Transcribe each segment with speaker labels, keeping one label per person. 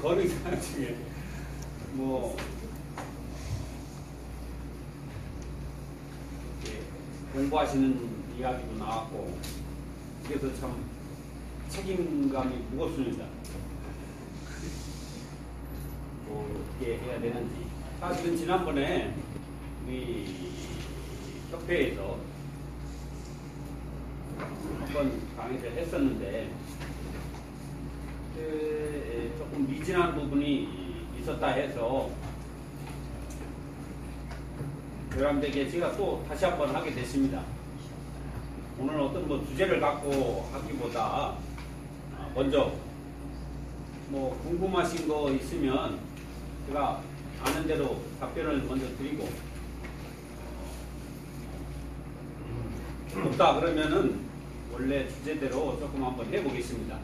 Speaker 1: 건의사항 중에 뭐 이렇게 공부하시는 이야기도 나왔고 그래서 참 책임감이 무겁습니다. 뭐 어떻게 해야 되는지. 사실은 지난번에 우리 협회에서 한번 강의를 했었는데 조금 미진한 부분이 있었다 해서 여러분들에게 제가 또 다시 한번 하게 됐습니다. 오늘 어떤 뭐 주제를 갖고 하기보다 먼저 뭐 궁금하신 거 있으면 제가 아는 대로 답변을 먼저 드리고 없다 그러면은 원래 주제대로 조금 한번 해보겠습니다.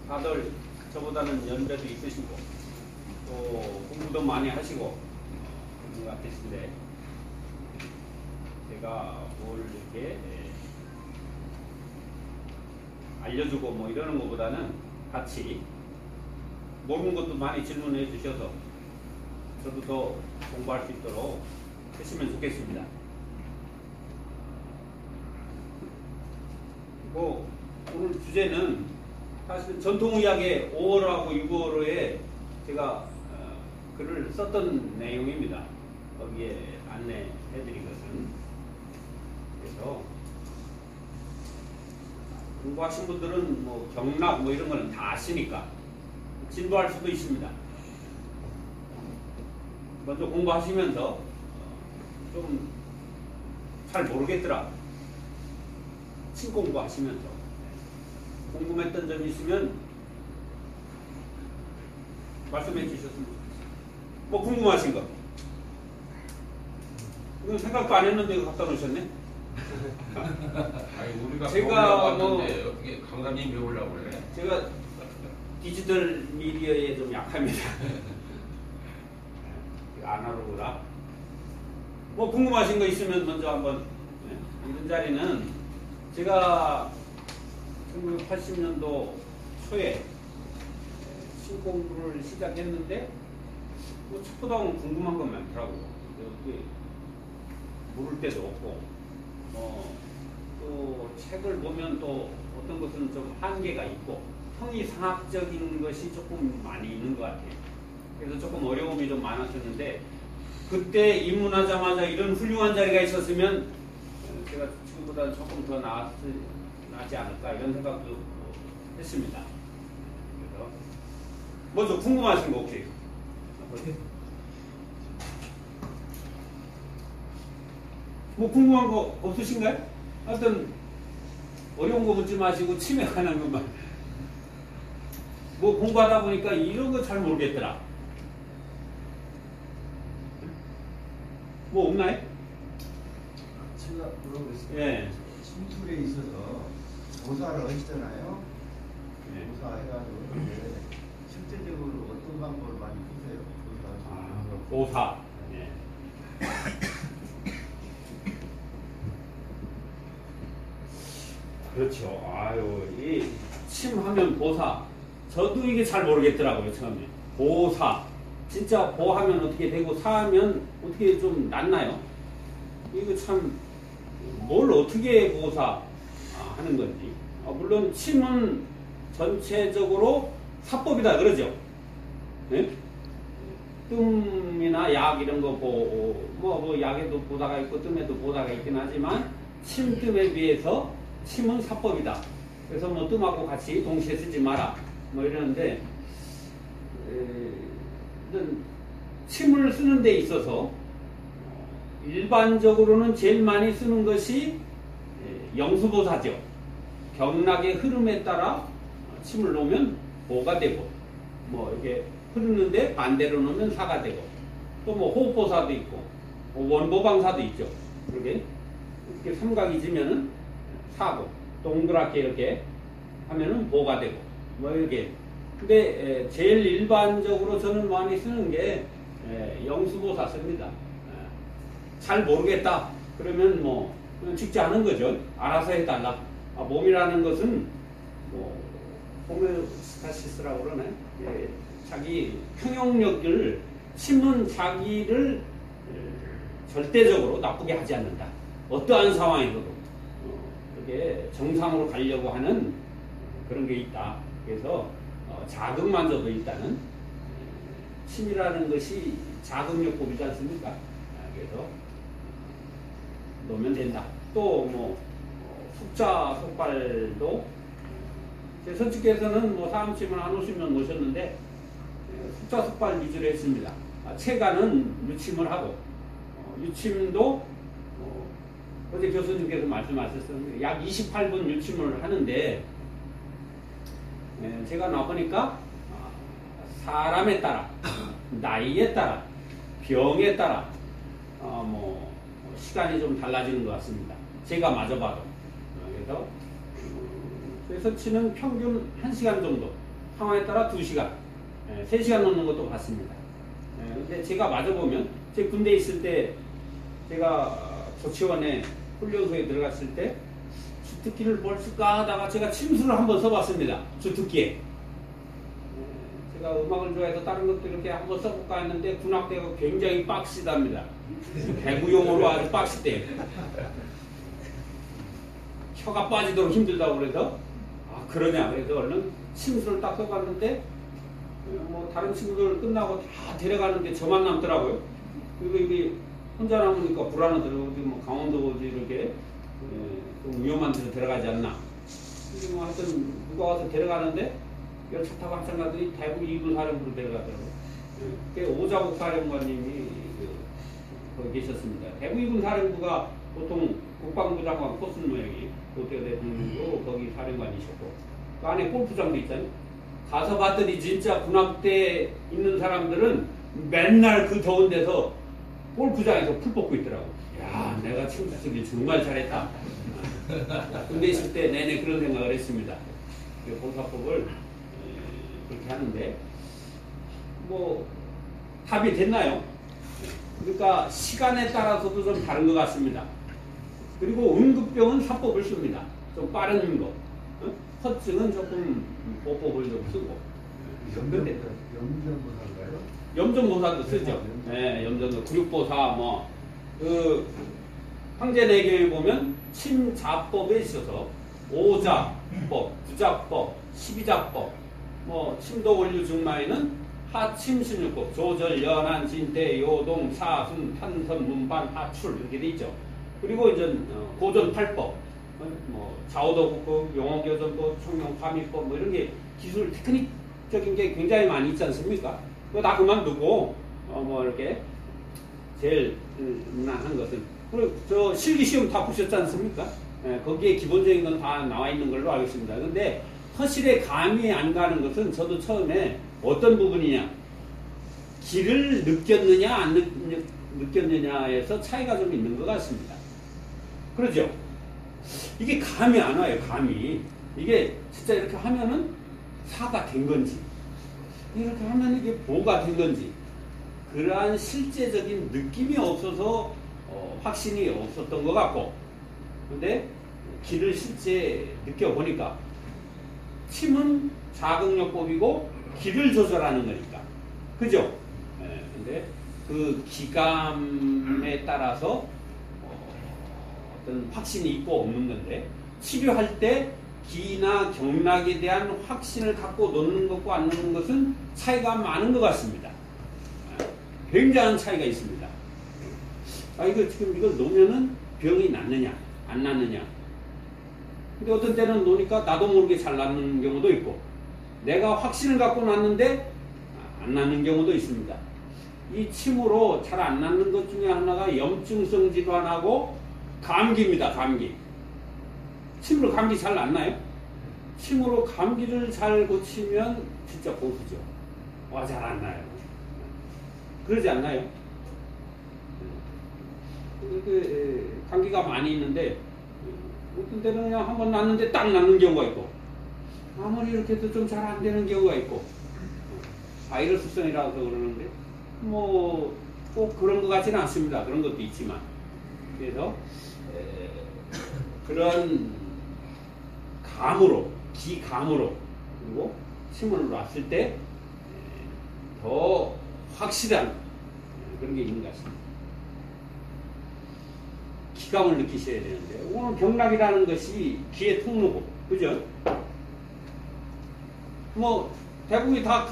Speaker 1: 다들 저보다는 연배도 있으시고 또 공부도 많이 하시고 그런 것 같으신데 제가 뭘 이렇게 알려주고 뭐 이러는 것보다는 같이 모르는 것도 많이 질문해 주셔서 저도 더 공부할 수 있도록 하시면 좋겠습니다. 그리고 오늘 주제는 사실 전통의학의 5월호하고 6월호에 제가 글을 썼던 내용입니다. 거기에 안내해 드린 것은. 그래서 공부하신 분들은 뭐 경락 뭐 이런 거는 다 아시니까 진도할 수도 있습니다. 먼저 공부하시면서 좀 잘 모르겠더라. 친공부 하시면서 궁금했던 점이 있으면 말씀해 주셨으면 좋겠어요. 뭐 궁금하신 거? 이건 생각도 안 했는데 이거 갖다 놓으셨네?
Speaker 2: 아니 우리가
Speaker 1: 제가 뭐
Speaker 2: 어떻게 강사님 배우려고 그래?
Speaker 1: 제가 디지털 미디어에 좀 약합니다. 아날로그라. 뭐 궁금하신 거 있으면 먼저 한번. 이런 자리는 제가 1980년도 초에 신공부를 시작했는데 뭐 첫보다는 궁금한 건 많더라고요. 모를 때도 없고 또 책을 보면 또 어떤 것은 좀 한계가 있고 형이상학적인 것이 조금 많이 있는 것 같아요. 그래서 조금 어려움이 좀 많았었는데 그때 입문하자마자 이런 훌륭한 자리가 있었으면 제가 지금보다 조금 더 낫지 않을까 이런 생각도 했습니다. 그래서 먼저 궁금하신 거 혹시? 뭐 궁금한 거 없으신가요? 하여튼 어려운 거 묻지 마시고 치매 관한 것만. 뭐 공부하다 보니까 이런 거 잘 모르겠더라. 뭐 없나요?
Speaker 3: 제가 물어보겠습니다.
Speaker 1: 예.
Speaker 3: 심술에 있어서 보사를 하시잖아요.
Speaker 1: 예.
Speaker 3: 보사 해가지고 실제적으로 어떤 방법을 많이 쓰세요? 보사.
Speaker 1: 보사. 예. 그렇죠. 아유, 이 침하면 보사. 저도 이게 잘 모르겠더라고요, 처음에. 보사. 진짜 보하면 어떻게 되고 사하면 어떻게 좀 낫나요? 이거 참, 뭘 어떻게 보사 하는 건지. 물론 침은 전체적으로 사법이다 그러죠. 네? 뜸이나 약 이런 거 뭐 약에도 보다가 있고 뜸에도 보다가 있긴 하지만 침뜸에 비해서 침은 사법이다. 그래서 뭐 뜸하고 같이 동시에 쓰지 마라. 뭐 이러는데 침을 쓰는 데 있어서 일반적으로는 제일 많이 쓰는 것이 영수보사죠. 경락의 흐름에 따라 침을 놓으면 보가 되고 뭐 이렇게 흐르는데 반대로 놓으면 사가 되고 또 뭐 호흡보사도 있고 원보방사도 있죠. 이렇게 삼각이 지면은 사고 동그랗게 이렇게 하면은 보가 되고 뭐 이렇게. 근데 제일 일반적으로 저는 많이 쓰는 게 영수보사 씁니다. 잘 모르겠다 그러면 뭐 찍지 않은 거죠. 알아서 해달라. 몸이라는 것은 호메오스타시스라고 그러네. 예, 자기 평형력을 침은 자기를 절대적으로 나쁘게 하지 않는다. 어떠한 상황에서도 그게 정상으로 가려고 하는 그런 게 있다. 그래서 자극만져도 일단은 침이라는 것이 자극요법이지 않습니까? 그래서 놓으면 된다. 또 뭐 숙자 속발도 제 선측께서는 뭐 사암침을 안 오시면 오셨는데 숙자 속발 위주로 했습니다. 체가는 유침을 하고 유침도 어제 교수님께서 말씀하셨었는데 약 28분 유침을 하는데 제가 나보니까 사람에 따라 나이에 따라 병에 따라 뭐 시간이 좀 달라지는 것 같습니다. 제가 마저 봐도 그래서 치는 평균 1시간 정도 상황에 따라 2시간 3시간 넘는 것도 봤습니다. 근데 제가 마저 보면 제 군대 있을 때 제가 조치원에 훈련소에 들어갔을 때 주특기를 뭘 쓸까 하다가 제가 침수를 한번 써봤습니다. 주특기에. 제가 음악을 좋아해서 다른 것도 이렇게 한번 써볼까 했는데 군악대가 굉장히 빡시답니다. 배구용어로 아주 빡시대요. 혀가 빠지도록 힘들다고 그래서 그러냐 그래서 얼른 침수를 딱 써봤는데 뭐 다른 친구들 끝나고 다 데려가는데 저만 남더라고요. 그리고 이게 혼자 남으니까 불안하더라고요. 뭐 강원도 어디 이렇게 좀 위험한 데서 데려가지 않나. 근데 뭐 하여튼 누가 와서 데려가는데 차 타고 한참 가더니 대부분 이군 사령부로 데려가더라고요. 그게 오자국 사령관님이 거기 계셨습니다. 대구 이군 사령부가 보통 국방부 장관 포슨 모양이 도태우 대통령도 거기 사령관이셨고 그 안에 골프장도 있잖아요. 가서 봤더니 진짜 군함대 있는 사람들은 맨날 그 더운 데서 골프장에서 풀 뽑고 있더라고. 야, 내가 친구 쓰길 정말 잘했다. 군대 있을 때 내내 그런 생각을 했습니다. 공사법을 그렇게 하는데 뭐 답이 됐나요? 그러니까 시간에 따라서도 좀 다른 것 같습니다. 그리고 응급병은 사법을 씁니다. 좀 빠른 거. 허증은 조금 보법을 좀 쓰고.
Speaker 3: 염전보사인가요?
Speaker 1: 염전보사도 쓰죠. 네, 염전도 구육보사 그 황제내경에 보면 침자법에 있어서 오자법, 부자법, 십이자법, 뭐 침도 원류 중마에는 하침신유법, 조절, 연한, 진대, 요동, 사순, 탄선, 문반, 하출 이렇게 돼 있죠. 그리고 이제 고전 8법, 뭐 좌우도국법, 용어교전법, 총명파미법 뭐 이런 게 기술 테크닉적인 게 굉장히 많이 있지 않습니까? 그거 다 그만두고 뭐 이렇게 제일 무난한 것은 그리고 저 실기시험 다 보셨지 않습니까? 거기에 기본적인 건 다 나와 있는 걸로 알고 있습니다. 근데 허실에 감이 안 가는 것은 저도 처음에 어떤 부분이냐 길을 느꼈느냐 안 느꼈느냐에서 차이가 좀 있는 것 같습니다. 그러죠? 이게 감이 안 와요. 감이 이게 진짜 이렇게 하면은 사가 된 건지 이렇게 하면 이게 보가 된 건지 그러한 실제적인 느낌이 없어서 확신이 없었던 것 같고 근데 길을 실제 느껴보니까 침은 자극요법이고 길을 조절하는 거니까 그죠? 근데 그 기감에 따라서 어떤 확신이 있고 없는 건데 치료할 때 기나 경락에 대한 확신을 갖고 놓는 것과 안 놓는 것은 차이가 많은 것 같습니다. 굉장한 차이가 있습니다. 이거 지금 이걸 놓으면은 병이 낫느냐 안 낫느냐. 근데 어떤 때는 놓으니까 나도 모르게 잘 낫는 경우도 있고 내가 확신을 갖고 놨는데 안 낫는 경우도 있습니다. 이 침으로 잘 안 낫는 것 중에 하나가 염증성 질환하고 감기입니다. 감기. 침으로 감기 잘 낫나요? 침으로 감기를 잘 고치면 진짜 보수죠. 잘 안 나요. 그러지 않나요? 감기가 많이 있는데 어떤 때는 그냥 한번 났는데 딱 낫는 경우가 있고 아무리 이렇게 해도 좀 잘 안 되는 경우가 있고 바이러스성이라서 그러는데 뭐 꼭 그런 것 같지는 않습니다. 그런 것도 있지만 그래서 그런 감으로, 기감으로, 그리고 침을 놨을 때 더 확실한 그런 게 있는 것 같습니다. 기감을 느끼셔야 되는데, 오늘 경락이라는 것이 기의 통로고, 그죠? 뭐, 대부분이 다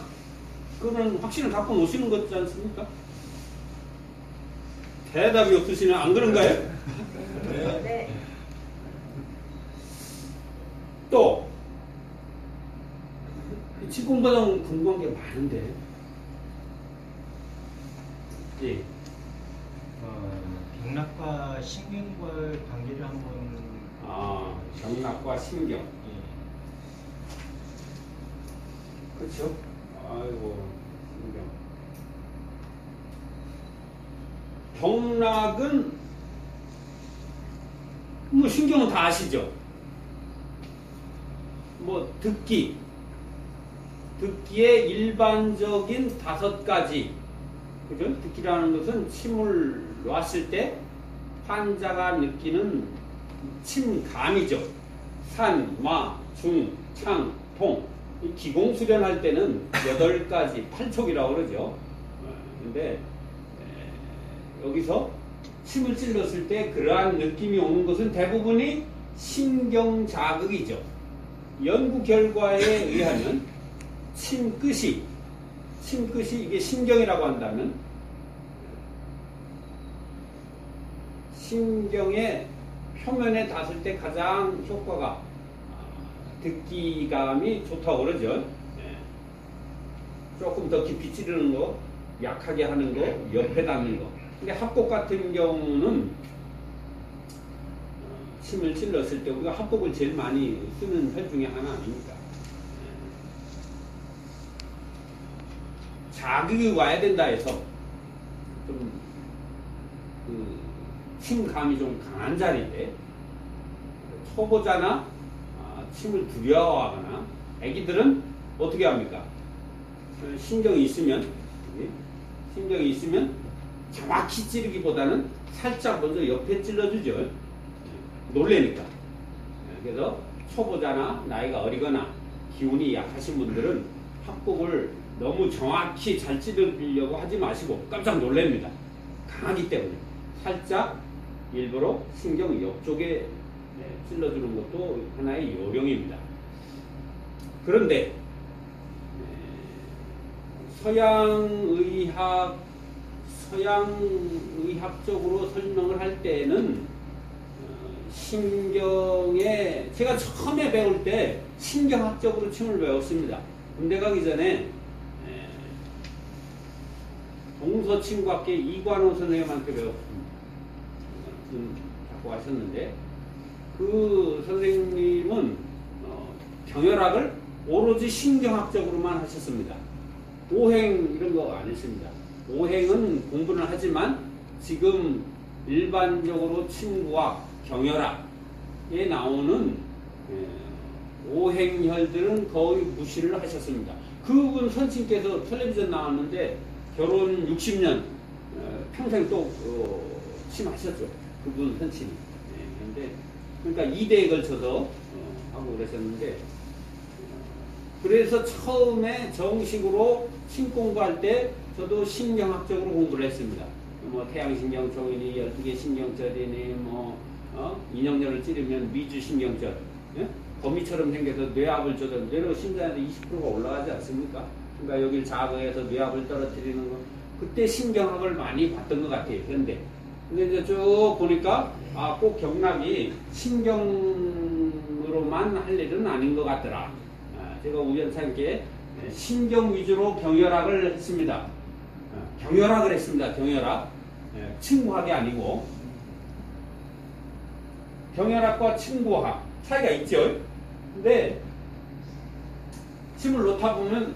Speaker 1: 그런 확신을 갖고 노시는 거지 않습니까? 대답이 없으시네. 안 그런가요?
Speaker 4: 네.
Speaker 1: 또, 직공과정 궁금한 게 많은데, 예.
Speaker 5: 경락과 신경과의 관계를 한번.
Speaker 1: 경락과 신경.
Speaker 5: 예.
Speaker 1: 그렇죠? 아이고, 신경. 경락은, 뭐, 신경은 다 아시죠? 뭐, 듣기의 일반적인 5가지. 그죠? 듣기라는 것은 침을 놨을 때 환자가 느끼는 침감이죠. 산, 마, 중, 창, 통. 이 기공 수련할 때는 8가지, 8촉이라고 그러죠. 근데 여기서 침을 찔렀을 때 그러한 느낌이 오는 것은 대부분이 신경 자극이죠. 연구 결과에 의하면 침끝이 이게 신경이라고 한다면 신경의 표면에 닿을 때 가장 효과가 듣기감이 좋다고 그러죠. 조금 더 깊이 찌르는 거, 약하게 하는 거, 옆에 닿는 거. 근데 합곡 같은 경우는 침을 찔렀을 때 우리가 합곡을 제일 많이 쓰는 혈 중에 하나 아닙니까? 자극이 와야 된다 해서 좀 침감이 좀 강한 자리인데 초보자나 침을 두려워하거나 애기들은 어떻게 합니까? 신경이 있으면 정확히 찌르기보다는 살짝 먼저 옆에 찔러주죠. 놀래니까. 그래서 초보자나 나이가 어리거나 기운이 약하신 분들은 합곡을 너무 정확히 잘 찌르려고 하지 마시고 깜짝 놀랍니다. 강하기 때문에 살짝 일부러 신경 옆쪽에 찔러주는 것도 하나의 요령입니다. 그런데 서양의학적으로 설명을 할 때는 신경에 제가 처음에 배울 때 신경학적으로 침을 배웠습니다. 군대 가기 전에 동서친구학계 이관호 선생님한테 배웠습니다. 자꾸 하셨는데 그 선생님은 경혈학을 오로지 신경학적으로만 하셨습니다. 오행 이런 거 안 했습니다. 오행은 공부는 하지만 지금 일반적으로 침구학, 경혈학에 나오는 오행혈들은 거의 무시를 하셨습니다. 그분 선친께서 텔레비전 나왔는데 결혼 60년 평생 또 침하셨죠. 그분 선친이. 그러니까 2대에 걸쳐서 하고 그러셨는데 그래서 처음에 정식으로 침 공부할 때 저도 신경학적으로 공부를 했습니다. 뭐 태양신경총이니 12개 신경절이니 뭐 인형열을 찌르면 미주신경절 거미처럼 생겨서 뇌압을 줘도 뇌로 심장에서 20%가 올라가지 않습니까? 그러니까 여기를 자극해서 뇌압을 떨어뜨리는 거 그때 신경학을 많이 봤던 것 같아요. 근데 이제 쭉 보니까 꼭 경락이 신경으로만 할 일은 아닌 것 같더라. 제가 우연찮게 신경 위주로 경혈학을 했습니다. 경혈학을 했습니다. 경혈학. 침구학이 아니고 경혈학과 침구학 차이가 있죠. 근데 침을 놓다 보면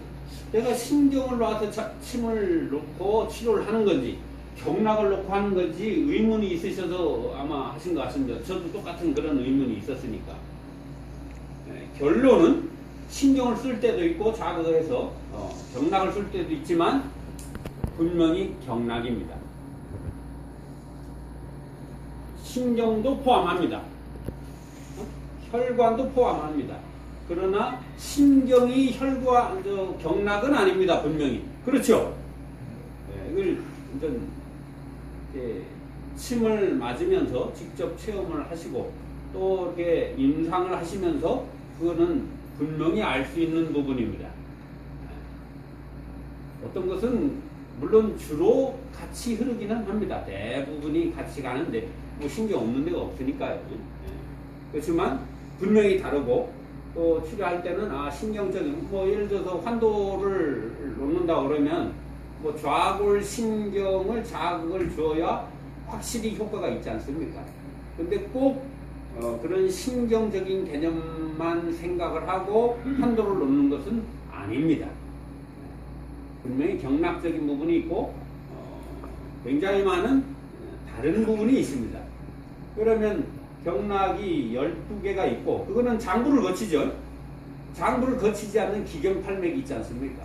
Speaker 1: 내가 신경을 놔서 침을 놓고 치료를 하는 건지 경락을 놓고 하는 건지 의문이 있으셔서 아마 하신 것 같습니다. 저도 똑같은 그런 의문이 있었으니까. 결론은 신경을 쓸 때도 있고 자극을 해서 경락을 쓸 때도 있지만 분명히 경락입니다. 신경도 포함합니다. 혈관도 포함합니다. 그러나 신경이 혈관, 경락은 아닙니다. 분명히. 그렇죠? 네, 이걸 침을 맞으면서 직접 체험을 하시고 또 이렇게 임상을 하시면서 그거는 분명히 알 수 있는 부분입니다. 어떤 것은 물론 주로 같이 흐르기는 합니다. 대부분이 같이 가는데 뭐 신경 없는 데가 없으니까요. 그렇지만 분명히 다르고 또 치료할 때는 신경적인 뭐 예를 들어서 환도를 놓는다 그러면 뭐 좌골 신경을 자극을 줘야 확실히 효과가 있지 않습니까? 근데 꼭 그런 신경적인 개념만 생각을 하고 환도를 놓는 것은 아닙니다. 분명히 경락적인 부분이 있고 굉장히 많은 다른 부분이 있습니다. 그러면 경락이 12개가 있고 그거는 장부를 거치죠. 장부를 거치지 않는 기경팔맥이 있지 않습니까?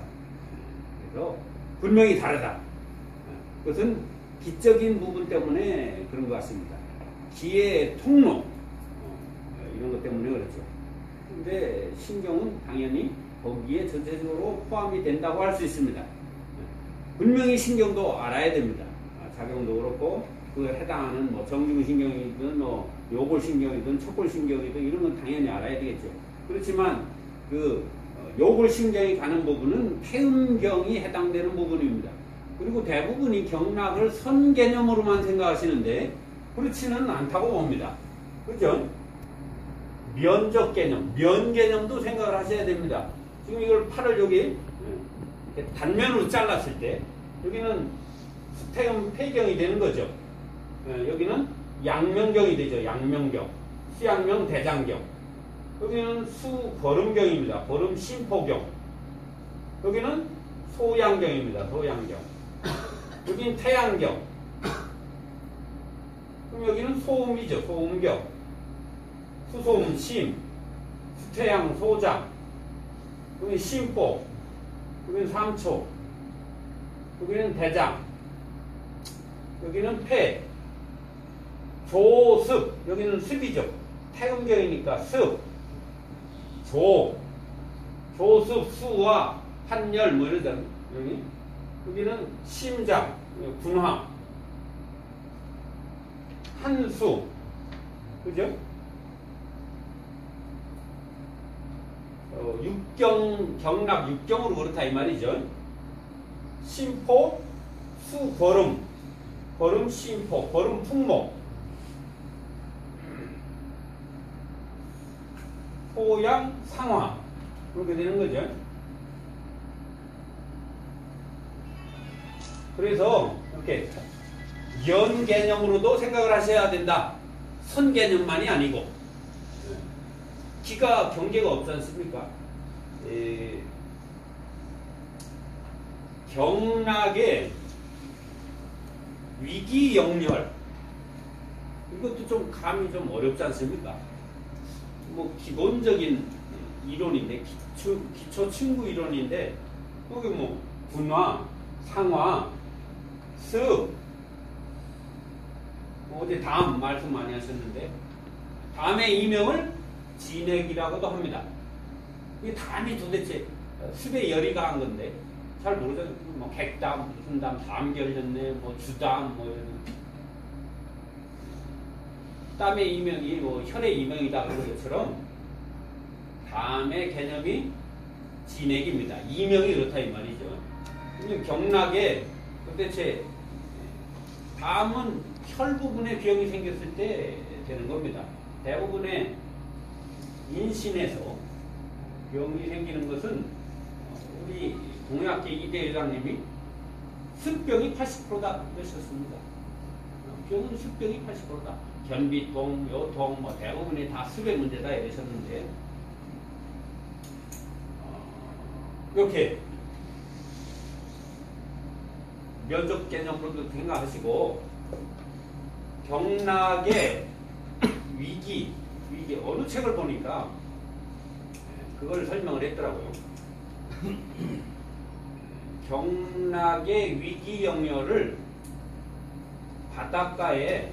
Speaker 1: 그래서 분명히 다르다. 그것은 기적인 부분 때문에 그런 것 같습니다. 기의 통로 이런 것 때문에 그렇죠. 근데 신경은 당연히 거기에 전체적으로 포함이 된다고 할 수 있습니다. 분명히 신경도 알아야 됩니다. 작용도 그렇고 그 해당하는 뭐 정중신경이든 뭐 요골신경이든 척골신경이든 이런 건 당연히 알아야 되겠죠. 그렇지만 그 요골신경이 가는 부분은 폐음경이 해당되는 부분입니다. 그리고 대부분이 경락을 선 개념으로만 생각하시는데 그렇지는 않다고 봅니다. 그죠? 면적 개념, 면 개념도 생각을 하셔야 됩니다. 지금 이걸 팔을 여기 단면으로 잘랐을 때 여기는 수태경 폐경이 되는 거죠. 여기는 양명경이 되죠. 양명경, 수양명, 대장경. 여기는 수거름경입니다. 거름 심포경. 여기는 소양경입니다. 소양경. 여기는 태양경. 그럼 여기는 소음이죠. 소음경. 수소음, 심, 수태양, 소장. 여기는 심포. 여기는 삼초. 여기는 대장. 여기는 폐. 조습. 여기는 습이죠. 태음경이니까 습. 조습, 수와 한열, 뭐 이러잖아. 여기는 심장, 군화. 한수. 그죠? 경락 육경으로 그렇다 이 말이죠. 심포, 수거름, 거름 심포, 거름 풍목, 소양 상화 그렇게 되는 거죠. 그래서 이렇게 연 개념으로도 생각을 하셔야 된다. 선 개념만이 아니고 기가 경계가 없지 않습니까? 경락의 위기영렬 이것도 좀 감이 좀 어렵지 않습니까? 뭐 기본적인 이론인데 기초 친구 이론인데 여기 뭐 분화, 상화, 습 어제 담 말씀 많이 하셨는데 담의 이명을 진액이라고도 합니다. 이 담이 도대체 습에 열이 가한 건데 잘 모르잖아요. 뭐 객담, 무슨 담, 담결렸네, 뭐 주담, 뭐 이런 땀의 이명이 뭐 혈의 이명이다 그런 것처럼 담의 개념이 진액입니다. 이명이 그렇다 이 말이죠. 경락에 도대체 담은 혈 부분에 병이 생겼을 때 되는 겁니다. 대부분의 인신에서 병이 생기는 것은 우리 동의학계 이대 회장님이 습병이 80%다 그러셨습니다. 병은 습병이 80%다. 견비통, 요통, 뭐 대부분이 다 습의 문제다 이러셨는데 이렇게 면적 개념으로도 생각하시고 경락의 위기 어느 책을 보니까 그걸 설명을 했더라고요. 경락의 위기 영역을 바닷가에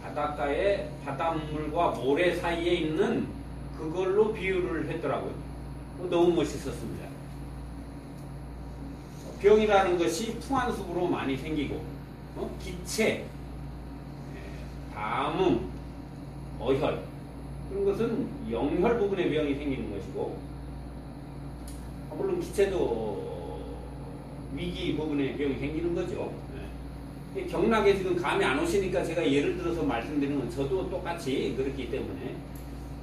Speaker 1: 바닷가에 바닷물과 모래 사이에 있는 그걸로 비유를 했더라고요. 너무 멋있었습니다. 병이라는 것이 풍한수부로 많이 생기고 기체, 담음, 어혈 그런 것은 영혈 부분의 병이 생기는 것이고 물론 기체도 위기 부분의 병이 생기는 거죠. 경락에 지금 감이 안 오시니까 제가 예를 들어서 말씀드리는 건 저도 똑같이 그렇기 때문에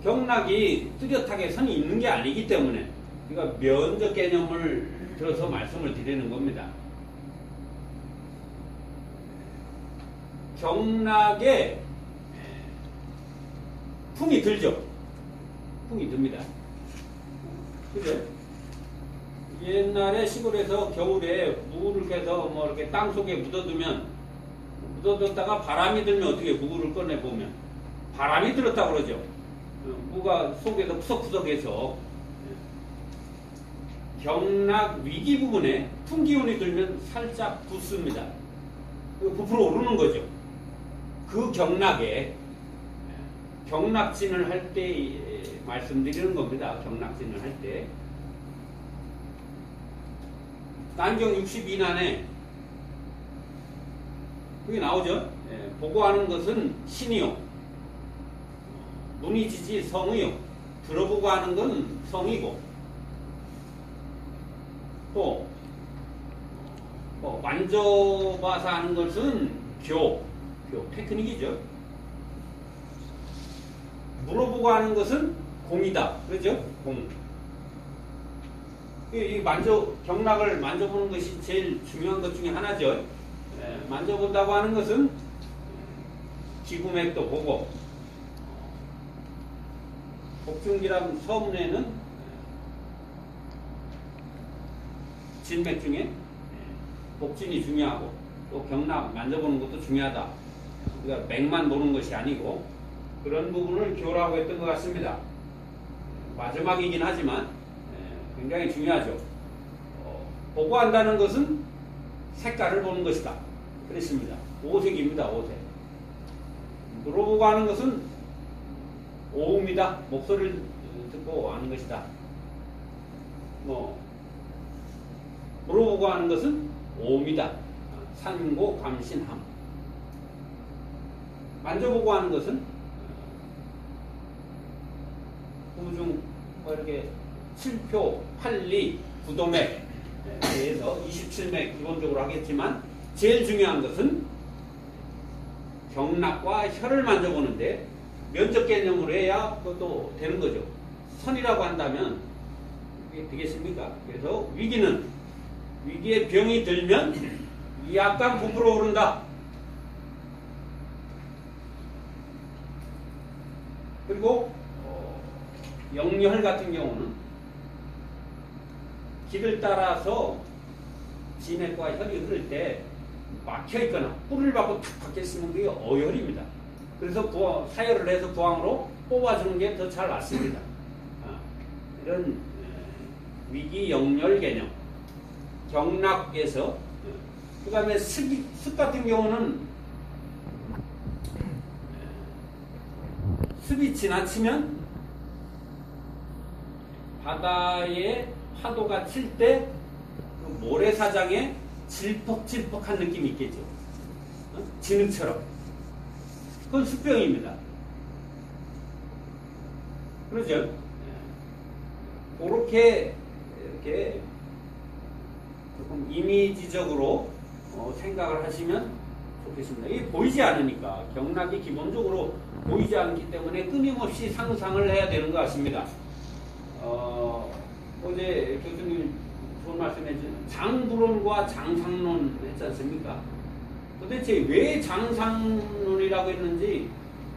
Speaker 1: 경락이 뚜렷하게 선이 있는 게 아니기 때문에 우리가 면적 개념을 들어서 말씀을 드리는 겁니다. 경락에 풍이 들죠. 풍이 듭니다. 그죠? 옛날에 시골에서 겨울에 물을 깨서 뭐 이렇게 땅 속에 묻어뒀다가 바람이 들면 어떻게 물을 꺼내 보면 바람이 들었다고 그러죠. 무가 속에서 푸석푸석해서 경락 위기 부분에 풍기운이 들면 살짝 붓습니다. 부풀어 오르는 거죠. 그 경락에 경락진을 할 때 말씀드리는 겁니다. 경락진을 할 때 난경 62난에 그게 나오죠. 보고하는 것은 신이요 눈이 지지 성의요 들어보고 하는 건 성이고 또 만져봐서 하는 것은 교 테크닉이죠. 물어보고 하는 것은 공이다. 그렇죠? 공. 이 경락을 만져보는 것이 제일 중요한 것 중에 하나죠. 만져본다고 하는 것은 기구맥도 보고 복중기랑 서문에는 진맥 중에 복진이 중요하고 또 경락 만져보는 것도 중요하다. 우리가 맥만 보는 것이 아니고 그런 부분을 교라고 했던 것 같습니다. 마지막이긴 하지만 굉장히 중요하죠. 보고한다는 것은 색깔을 보는 것이다. 그랬습니다. 오색입니다. 오색. 물어보고 하는 것은 오음이다. 목소리를 듣고 하는 것이다. 물어보고 하는 것은 오음이다. 산고 감신함. 만져보고 하는 것은 후중 이렇게 7표, 8리, 구도맥에 대해서 27맥 기본적으로 하겠지만 제일 중요한 것은 경락과 혈을 만져보는데 면적 개념으로 해야 그것도 되는 거죠. 선이라고 한다면 이게 되겠습니까? 그래서 위기에 병이 들면 약간 부풀어 오른다. 그리고 영혈 같은 경우는 길을 따라서 진액과 혈이 흐를 때 막혀있거나 뿔을 받고 탁 박혀있으면 그게 어혈입니다. 그래서 사혈을 해서 부항으로 뽑아주는 게 더 잘 맞습니다. 이런 위기 영혈 개념 경락에서 그 다음에 습 같은 경우는 습이 지나치면 바다에 파도가 칠 때 그 모래사장에 질퍽질퍽한 느낌이 있겠죠. 진흙처럼. 그건 습병입니다. 그러죠? 그렇게 이렇게 조금 이미지적으로 생각을 하시면 좋겠습니다. 이게 보이지 않으니까 경락이 기본적으로 보이지 않기 때문에 끊임없이 상상을 해야 되는 것 같습니다. 어제 교수님 좋은 말씀 해주신 장불론과 장상론 했지 않습니까? 도대체 왜 장상론이라고 했는지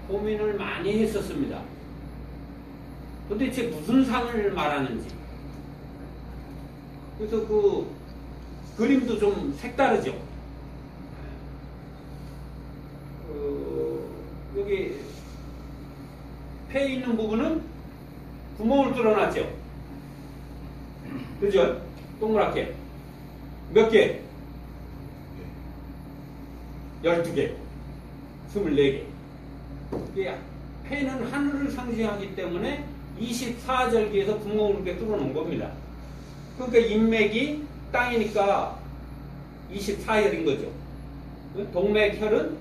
Speaker 1: 고민을 많이 했었습니다. 도대체 무슨 상을 말하는지. 그래서 그 그림도 좀 색다르죠. 여기 폐에 있는 부분은 구멍을 뚫어놨죠. 그죠? 동그랗게. 몇 개? 12개. 24개. 이게 해는 하늘을 상징하기 때문에 24절기에서 구멍을 이렇게 뚫어놓은 겁니다. 그러니까 인맥이 땅이니까 24혈인 거죠. 동맥혈은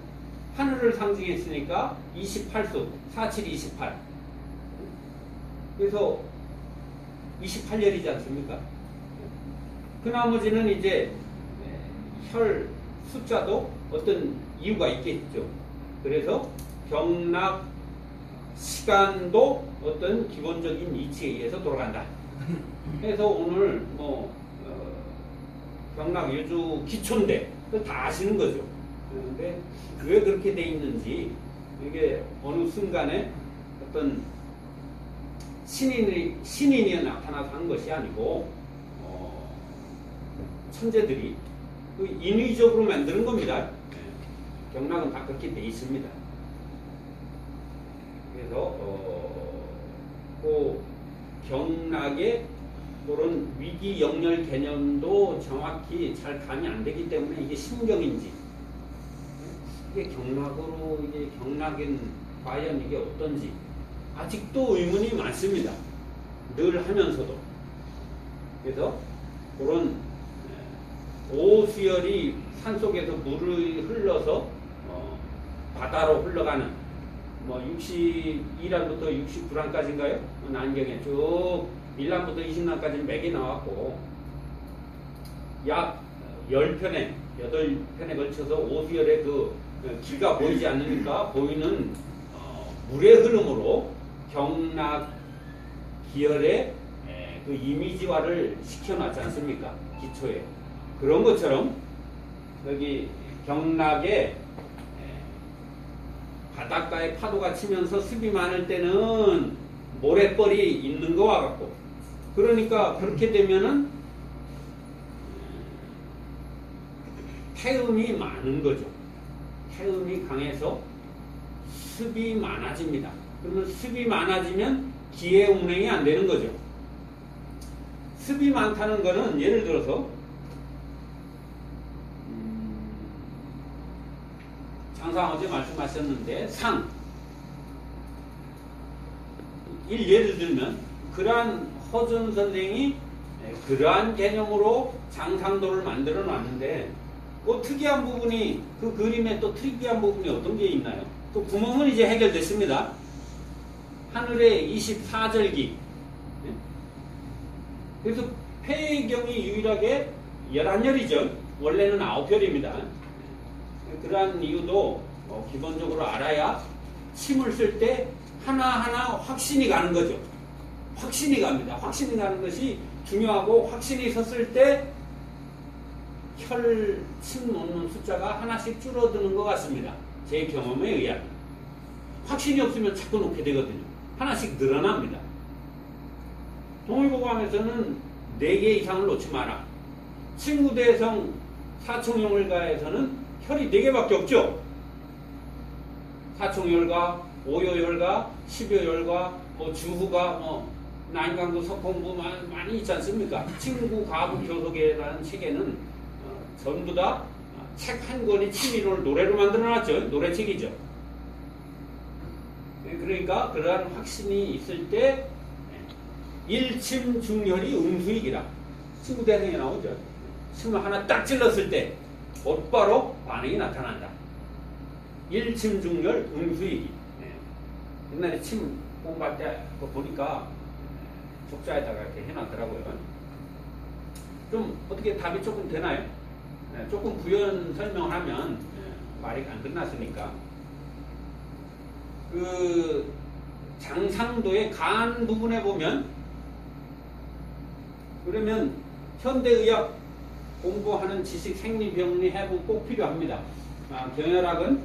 Speaker 1: 하늘을 상징했으니까 28수, 47, 28. 그래서 28혈이지 않습니까? 그 나머지는 이제 혈 숫자도 어떤 이유가 있겠죠. 그래서 경락 시간도 어떤 기본적인 이치에 의해서 돌아간다. 그래서 오늘 경락 요주 기초인데 다 아시는 거죠. 그런데 왜 그렇게 돼 있는지 이게 어느 순간에 어떤 신인이 나타나서 한 것이 아니고 천재들이 인위적으로 만드는 겁니다. 경락은 다 그렇게 돼 있습니다. 그래서 그 경락의 그런 위기 영렬 개념도 정확히 잘 감이 안 되기 때문에 이게 신경인지 이게 경락으로 이게 경락은 과연 이게 어떤지 아직도 의문이 많습니다. 늘 하면서도. 그래서 그런 오수열이 산속에서 물을 흘러서 바다로 흘러가는 62란부터 69란까지인가요? 난경에 쭉 1란부터 20란까지 맥이 나왔고 약 10편에 8편에 걸쳐서 오수열의 그 길가 보이지 않으니까 보이는 물의 흐름으로 경락 기혈의 그 이미지화를 시켜놨지 않습니까? 기초에. 그런 것처럼 여기 경락에 바닷가에 파도가 치면서 습이 많을 때는 모래벌이 있는 거와 같고 그러니까 그렇게 되면은 태음이 많은 거죠. 태음이 강해서 습이 많아집니다. 그러면 습이 많아지면 기의 운행이 안 되는 거죠. 습이 많다는 거는 예를 들어서 항상 어제 말씀하셨는데 예를 들면 그러한 허준 선생이 그러한 개념으로 장상도를 만들어 놨는데 그 특이한 부분이 그 그림에 또 특이한 부분이 어떤 게 있나요? 또 구멍은 이제 해결됐습니다. 하늘의 24절기 그래서 폐경이 유일하게 11열이죠. 원래는 9열입니다. 그러한 이유도 기본적으로 알아야 침을 쓸 때 하나하나 확신이 가는 거죠. 확신이 갑니다. 확신이 가는 것이 중요하고 확신이 섰을 때 침 놓는 숫자가 하나씩 줄어드는 것 같습니다. 제 경험에 의하면. 확신이 없으면 자꾸 놓게 되거든요. 하나씩 늘어납니다. 동의보감에서는 4개 이상을 놓지 마라. 친구대성 사총용을가에서는 혈이 4개밖에 없죠. 사총혈과, 오요혈과, 십요혈과, 주후가, 난강도 석공부 많이 있지 않습니까? 친구 가부 교속이라는 책에는 전부 다 책 한 권이 침이론을 노래로 만들어놨죠. 노래책이죠. 그러니까 그러한 확신이 있을 때 일침중혈이 음수익이라 친구 대성에 나오죠. 침을 하나 딱 찔렀을 때 곧바로 반응이 나타난다. 일침중열 음수익이. 옛날에 침 공부할 때 보니까 족자에다가 이렇게 해놨더라고요. 좀 어떻게 답이 조금 되나요? 조금 부연 설명하면 말이 안 끝났으니까. 그 장상도의 간 부분에 보면 그러면 현대의학 공부하는 지식 생리병리 해부 꼭 필요합니다. 경혈학은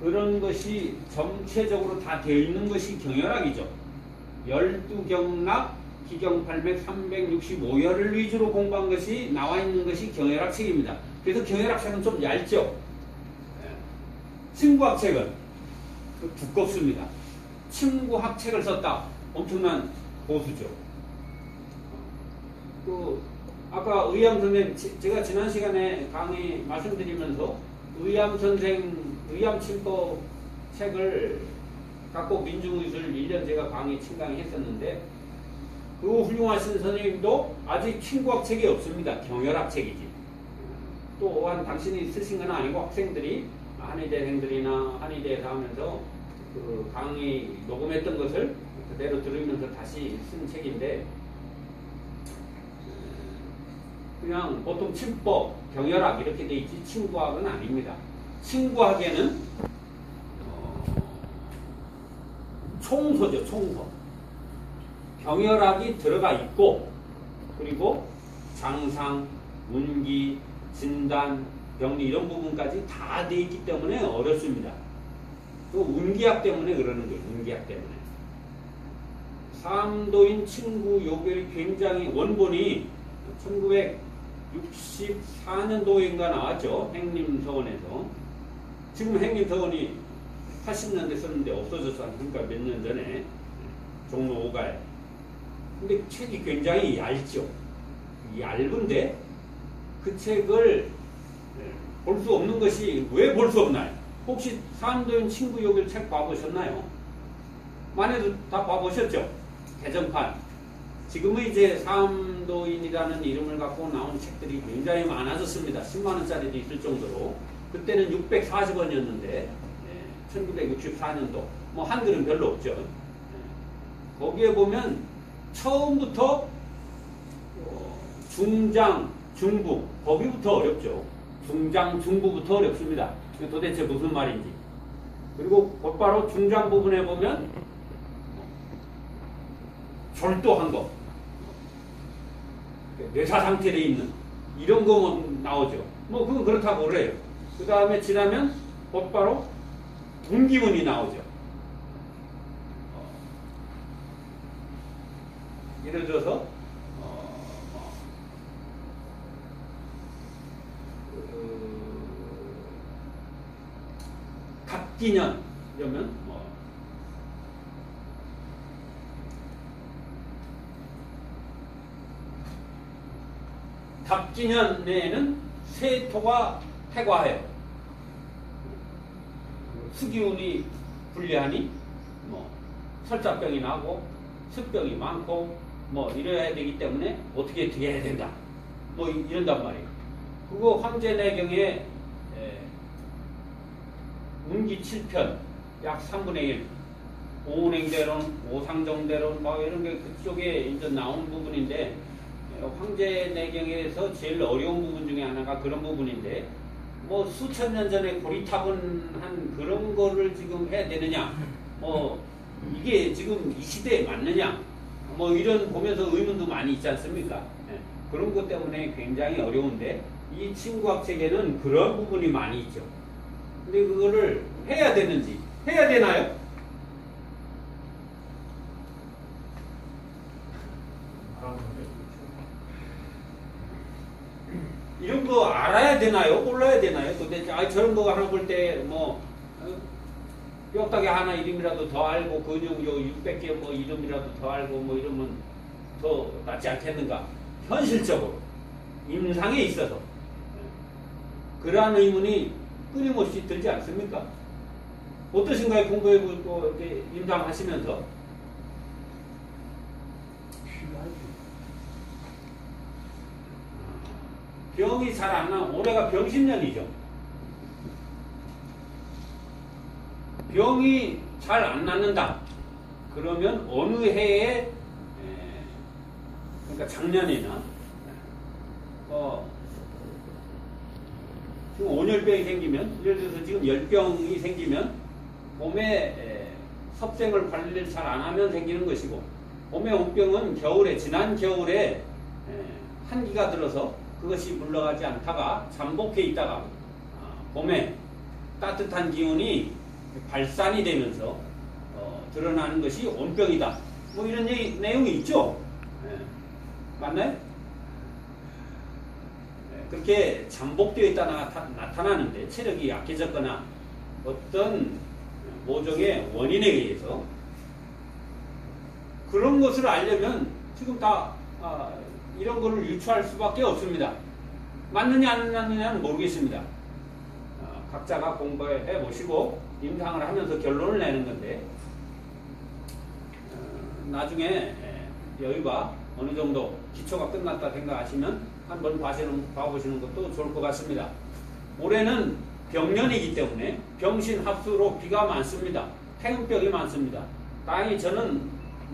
Speaker 1: 그런 것이 전체적으로 다 되어 있는 것이 경혈학이죠. 12경락, 기경팔맥 365열을 위주로 공부한 것이 나와 있는 것이 경혈학 책입니다. 그래서 경혈학 책은 좀 얇죠. 침구학 책은 두껍습니다. 침구학 책을 썼다. 엄청난 보수죠. 아까 의암 선생, 제가 지난 시간에 강의 말씀드리면서 의암 선생 의암침법 책을 갖고 민중의술 1년 제가 강의 친강했었는데 그 훌륭하신 선생님도 아직 친구학 책이 없습니다. 경혈학 책이지. 또한 당신이 쓰신 건 아니고 학생들이 한의대생들이나 한의대에서 하면서 그 강의 녹음했던 것을 그대로 들으면서 다시 쓴 책인데 그냥 보통 침법, 경혈학 이렇게 돼 있지 친구학은 아닙니다. 친구학에는 총서죠, 총서. 경혈학이 들어가 있고 그리고 장상, 운기, 진단, 병리 이런 부분까지 다 돼 있기 때문에 어렵습니다. 또 운기학 때문에 그러는 거예요. 운기학 때문에. 삼도인 친구 요결이 굉장히 원본이 1964년도인가 나왔죠. 행림서원에서. 지금 행림서원이 80년대 썼는데 없어졌어. 그러니까 몇 년 전에 종로 5가에. 근데 책이 굉장히 얇죠. 얇은데 그 책을 볼 수 없는 것이 왜 볼 수 없나요? 혹시 삼도인 친구 요길 책 봐보셨나요? 만에도 다 봐보셨죠? 개정판. 지금은 이제 삼도인이라는 이름을 갖고 나온 책들이 굉장히 많아졌습니다. 10만원짜리도 있을 정도로. 그때는 640원이었는데 1964년도 뭐 한글은 별로 없죠. 거기에 보면 처음부터 중장, 중부 거기부터 어렵죠. 중장, 중부부터 어렵습니다. 도대체 무슨 말인지. 그리고 곧바로 중장 부분에 보면 절도한 거, 뇌사 상태에 있는 이런 거 나오죠. 뭐 그건 그렇다고 그래요. 그 다음에 지나면 곧바로 운기운이 나오죠. 예를 들어서 갑기년 이러면 갑기년에는 세토가 해과해요. 수기운이 불리하니 설사병이 나고 습병이 많고 이래야 되기 때문에 어떻게 해야 된다. 이런단 말이에요. 그거 황제내경에 운기 7편 약 3분의 1 오운행대론, 오상정대론 이런 게 그쪽에 이제 나온 부분인데 황제내경에서 제일 어려운 부분 중에 하나가 그런 부분인데 수천 년 전에 고리타분한 그런 거를 지금 해야 되느냐 이게 지금 이 시대에 맞느냐 이런 보면서 의문도 많이 있지 않습니까? 그런 것 때문에 굉장히 어려운데 이 친구학 책에는 그런 부분이 많이 있죠. 근데 그거를 해야 되는지 해야 되나요? 이런 거 알아야 되나요? 몰라야 되나요? 도대체 저런 거 하나 볼 때 뼈다귀 하나 이름이라도 더 알고 근육 600개 이름이라도 더 알고 이러면 더 낫지 않겠는가? 현실적으로 임상에 있어서 그러한 의문이 끊임없이 들지 않습니까? 어떠신가요? 공부해보고 이렇게 임상하시면서 병이 잘 안 나. 올해가 병신년이죠. 병이 잘 안 낫는다. 그러면 어느 해에 그러니까 작년이나 지금 온열병이 생기면 예를 들어서 지금 열병이 생기면 봄에 섭생을 관리를 잘 안 하면 생기는 것이고 봄에 온병은 겨울에 지난 겨울에 한기가 들어서 그것이 물러가지 않다가 잠복해 있다가 봄에 따뜻한 기운이 발산이 되면서 드러나는 것이 온병이다. 이런 내용이 있죠. 맞나요? 그렇게 잠복되어 있다 나타나는데 체력이 약해졌거나 어떤 모종의 원인에 의해서 그런 것을 알려면 지금 다 이런 거를 유추할 수밖에 없습니다. 맞느냐 안 맞느냐는 모르겠습니다. 각자가 공부해 보시고 임상을 하면서 결론을 내는 건데 나중에 여유가 어느 정도 기초가 끝났다 생각하시면 한번 봐보시는 것도 좋을 것 같습니다. 올해는 병년이기 때문에 병신합수로 비가 많습니다. 태음병이 많습니다. 다행히 저는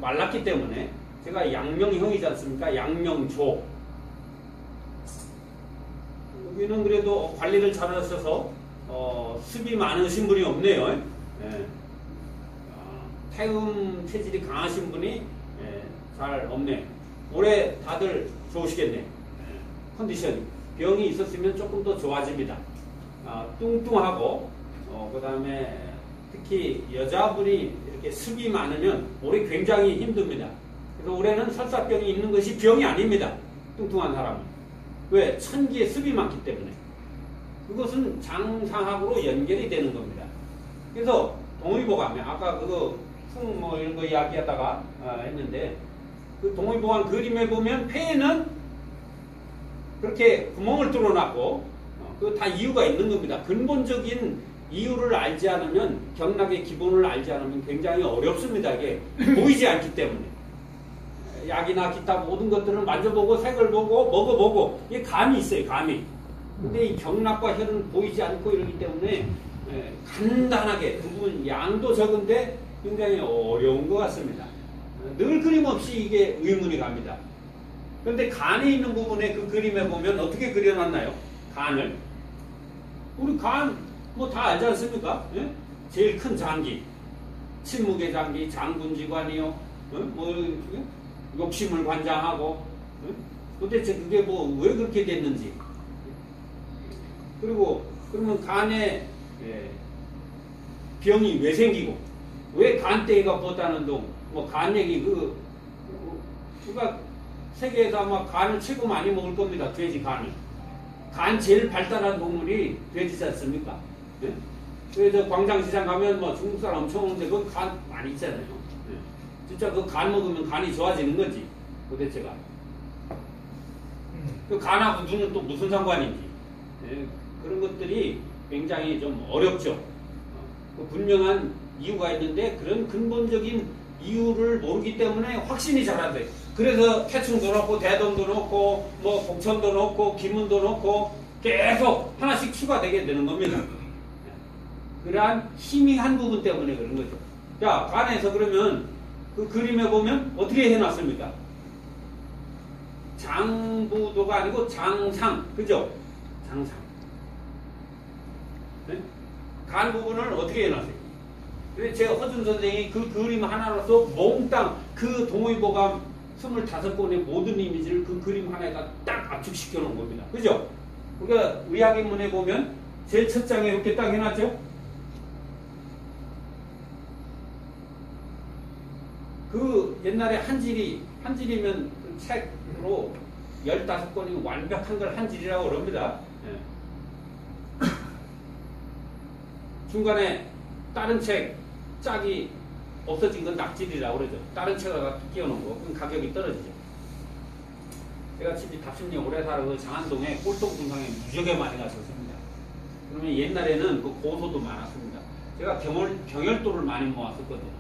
Speaker 1: 말랐기 때문에 제가 양명형이지 않습니까? 양명조. 여기는 그래도 관리를 잘하셔서 습이 많으신 분이 없네요. 예. 태음 체질이 강하신 분이 잘 없네요. 올해 다들 좋으시겠네요. 컨디션이. 병이 있었으면 조금 더 좋아집니다. 뚱뚱하고 그 다음에 특히 여자분이 이렇게 습이 많으면 올해 굉장히 힘듭니다. 그래서 올해는 설사병이 있는 것이 병이 아닙니다. 뚱뚱한 사람은. 왜? 천기에 습이 많기 때문에. 그것은 장상학으로 연결이 되는 겁니다. 그래서 동의보감에 아까 그거 풍 뭐 이런 거 이야기하다가 했는데 그 동의보감 그림에 보면 폐에는 그렇게 구멍을 뚫어놨고 그 다 이유가 있는 겁니다. 근본적인 이유를 알지 않으면 경락의 기본을 알지 않으면 굉장히 어렵습니다. 이게 보이지 않기 때문에 약이나 기타 모든 것들을 만져보고 색을 보고 먹어보고 이게 감이 있어요. 감이. 근데 이 경락과 혈은 보이지 않고 이러기 때문에 간단하게 두 분 양도 적은데 굉장히 어려운 것 같습니다. 늘 그림없이 이게 의문이 갑니다. 그런데 간에 있는 부분에 그 그림에 보면 어떻게 그려놨나요? 간을. 우리 간 뭐 다 알지 않습니까? 예? 제일 큰 장기, 침묵의 장기, 장군지관이요. 뭐 욕심을 관장하고. 도대체 그게 뭐 왜 그렇게 됐는지. 그리고 그러면 간에 병이 왜 생기고 왜 간대기가 보다는 뭐 간 얘기 그가 세계에서 아마 간을 최고 많이 먹을 겁니다. 돼지 간을. 간 제일 발달한 동물이 돼지지 않습니까? 네? 그래서 광장시장 가면 뭐 중국 사람 엄청 오는데 그 간 많이 있잖아요. 네. 진짜 그 간 먹으면 간이 좋아지는 거지. 도대체가. 그 간하고 눈은 또 무슨 상관인지. 네. 그런 것들이 굉장히 좀 어렵죠. 그 분명한 이유가 있는데 그런 근본적인 이유를 모르기 때문에 확신이 잘 안 돼요. 그래서 태충도 넣고 대동도 넣고 뭐 공천도 넣고 기문도 넣고 계속 하나씩 추가되게 되는 겁니다. 그러한 희미한 부분 때문에 그런 거죠. 자, 간에서 그러면 그 그림에 보면 어떻게 해놨습니까? 장부도가 아니고 장상, 그죠? 장상. 네? 간 부분을 어떻게 해놨어요? 그래서 제가 허준 선생이 그 그림 하나로서 몽땅 그 동의보감 25권의 모든 이미지를 그 그림 하나에다 딱 압축시켜 놓은 겁니다. 그죠? 우리가 의학인문에 보면 제일 첫 장에 이렇게 딱 해놨죠? 그 옛날에 한질이면 그 책으로 15권이 완벽한 걸 한질이라고 그럽니다. 예. 중간에 다른 책 짝이 없어진 건 낙질이라고 그러죠. 다른 책을 갖다 끼워놓은 거. 그럼 가격이 떨어지죠. 제가 집이 답심리 오래 살아서 장안동에 꼴통 분상에 무지하게 많이 갔었습니다. 그러면 옛날에는 그 고소도 많았습니다. 제가 경열도를 많이 모았었거든요.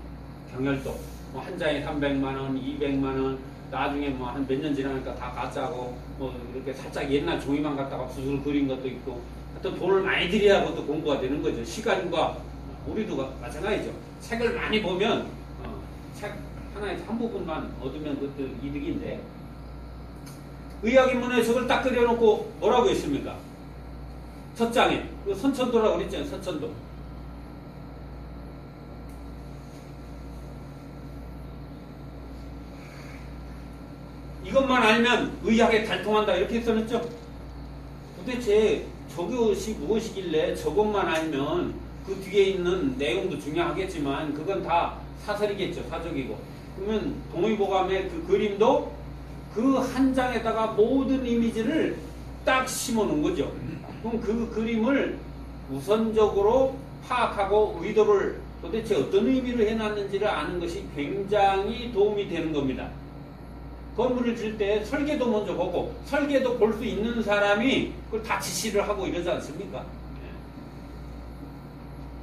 Speaker 1: 경열도. 뭐 한 장에 300만원, 200만원, 나중에 뭐 한 몇 년 지나니까 다 가짜고, 뭐 이렇게 살짝 옛날 종이만 갖다가 붓으로 그린 것도 있고, 하여튼 돈을 많이 들여야 그것도 공부가 되는 거죠. 시간과 우리도 마찬가지죠. 책을 많이 보면, 책 하나에서 한 부분만 얻으면 그것도 이득인데, 의학인문에 저걸 딱 그려놓고 뭐라고 했습니까? 첫 장에. 그 선천도라고 그랬잖아요. 선천도. 이것만 알면 의학에 달통한다 이렇게 써놨죠. 도대체 저것이 무엇이길래 저것만 알면 그 뒤에 있는 내용도 중요하겠지만 그건 다 사설이겠죠. 사적이고. 그러면 동의보감의 그 그림도 그 한 장에다가 모든 이미지를 딱 심어 놓은 거죠. 그럼 그 그림을 우선적으로 파악하고 의도를 도대체 어떤 의미로 해놨는지를 아는 것이 굉장히 도움이 되는 겁니다. 건물을 질 때 설계도 먼저 보고 설계도 볼 수 있는 사람이 그걸 다 지시를 하고 이러지 않습니까?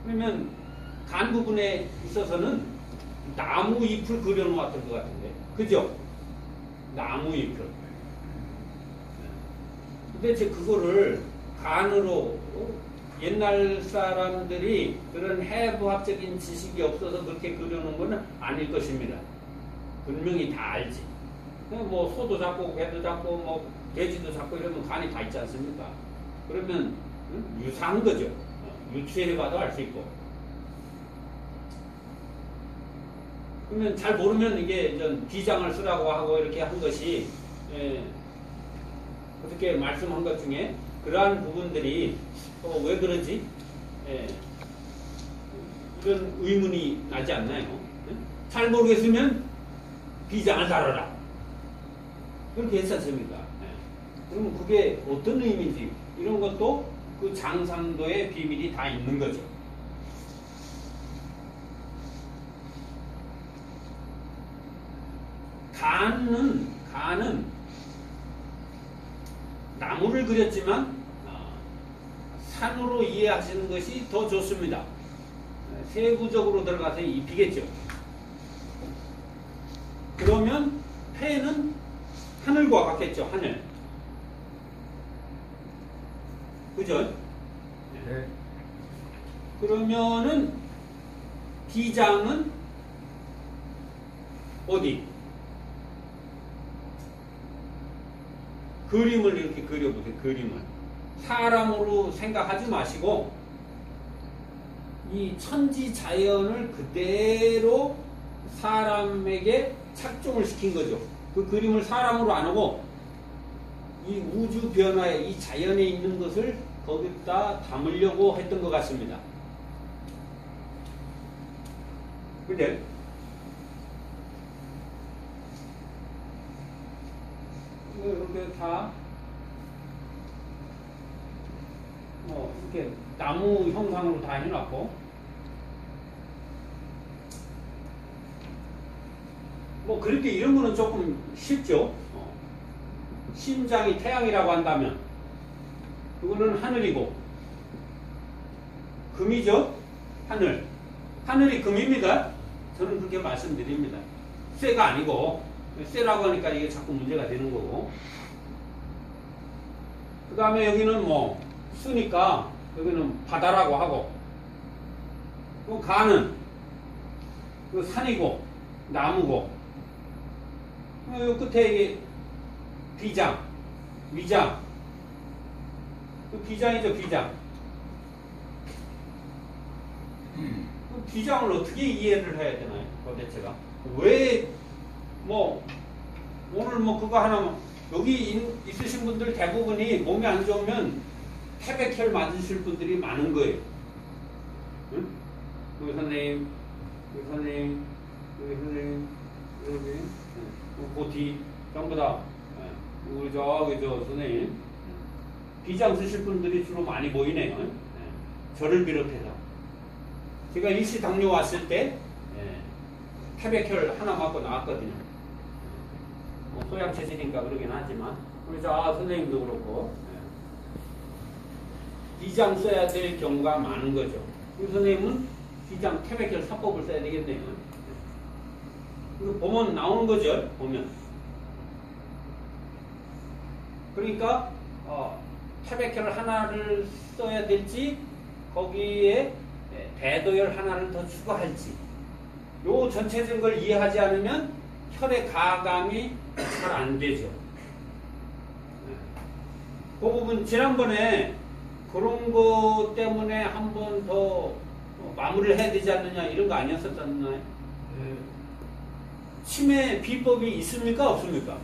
Speaker 1: 그러면 간 부분에 있어서는 나무 잎을 그려놓았던 것 같은데, 그죠? 나무 잎을. 근데 제 그거를 간으로 옛날 사람들이 그런 해부학적인 지식이 없어서 그렇게 그려놓은 거는 아닐 것입니다. 분명히 다 알지. 뭐 소도 잡고 개도 잡고 뭐 돼지도 잡고 이러면 간이 다 있지 않습니까? 그러면 유사한 거죠. 유추해봐도 알 수 있고. 그러면 잘 모르면 이게 전 비장을 쓰라고 하고 이렇게 한 것이 어떻게 말씀한 것 중에 그러한 부분들이 왜 그러지? 이런 의문이 나지 않나요? 잘 모르겠으면 비장을 다뤄라. 그렇게 했지 않습니까? 그러면 그게 어떤 의미인지 이런 것도 그 장상도의 비밀이 다 있는 거죠. 간은 나무를 그렸지만 산으로 이해하시는 것이 더 좋습니다. 세부적으로 들어가서 입히겠죠. 그러면 폐는 하늘과 같겠죠. 하늘. 그죠?
Speaker 3: 네.
Speaker 1: 그러면은 비장은 어디? 그림을 이렇게 그려보세요. 그림을. 사람으로 생각하지 마시고 이 천지 자연을 그대로 사람에게 착종을 시킨 거죠. 그 그림을 사람으로 안 하고 이 우주 변화에 이 자연에 있는 것을 거기다 담으려고 했던 것 같습니다. 근데 이렇게 다 이렇게 나무 형상으로 다 해놨고 뭐 그렇게 이런 거는 조금 쉽죠. 심장이 태양이라고 한다면 그거는 하늘이고 금이죠. 하늘이 금입니다. 저는 그렇게 말씀드립니다. 쇠가 아니고 쇠라고 하니까 이게 자꾸 문제가 되는 거고 그 다음에 여기는 뭐 수니까 여기는 바다라고 하고 그 간은 그 산이고 나무고 요 끝에 이게 비장, 위장 그 비장이죠. 비장 그 비장을 어떻게 이해를 해야 되나요? 도대체가 왜 뭐 오늘 뭐 그거 하나 여기 있으신 분들 대부분이 몸이 안 좋으면 태백혈 맞으실 분들이 많은 거예요. 응? 여기 선생님, 여기 선생님, 여기 선생님, 여기 고티 전부 다 우리 저기 저 선생님 비장 쓰실 분들이 주로 많이 모이네요. 저를 비롯해서 제가 일시당뇨 왔을 때 태백혈 하나 맞고 나왔거든요. 소양체질인가 그러긴 하지만 우리 저 선생님도 그렇고 비장 써야 될 경우가 많은 거죠. 이 선생님은 비장 태백혈 사법을 써야 되겠네요. 이거 보면 나오는 거죠. 보면 그러니까 태백혈 하나를 써야 될지 거기에 배도혈 하나를 더 추가할지 요 전체적인 걸 이해하지 않으면 혈의 가감이 잘 안 되죠. 그 부분 지난번에 그런 거 때문에 한 번 더 마무리를 해야 되지 않느냐 이런 거 아니었었잖아요.
Speaker 3: 네.
Speaker 1: 치매 비법이 있습니까 없습니까?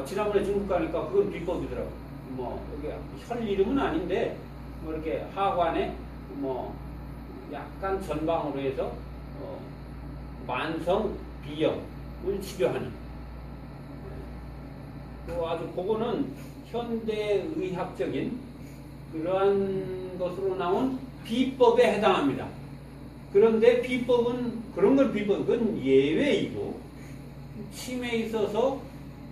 Speaker 1: 지난번에 중국 가니까 그건 비법이더라고. 뭐 여기 혈 이름은 아닌데 뭐 이렇게 하관에 뭐 약간 전방으로 해서 만성 비염을 치료하는. 아주 그거는 현대의학적인 그러한 것으로 나온 비법에 해당합니다. 그런데 비법은 그런 건 비법, 그건 예외이고 치매에 있어서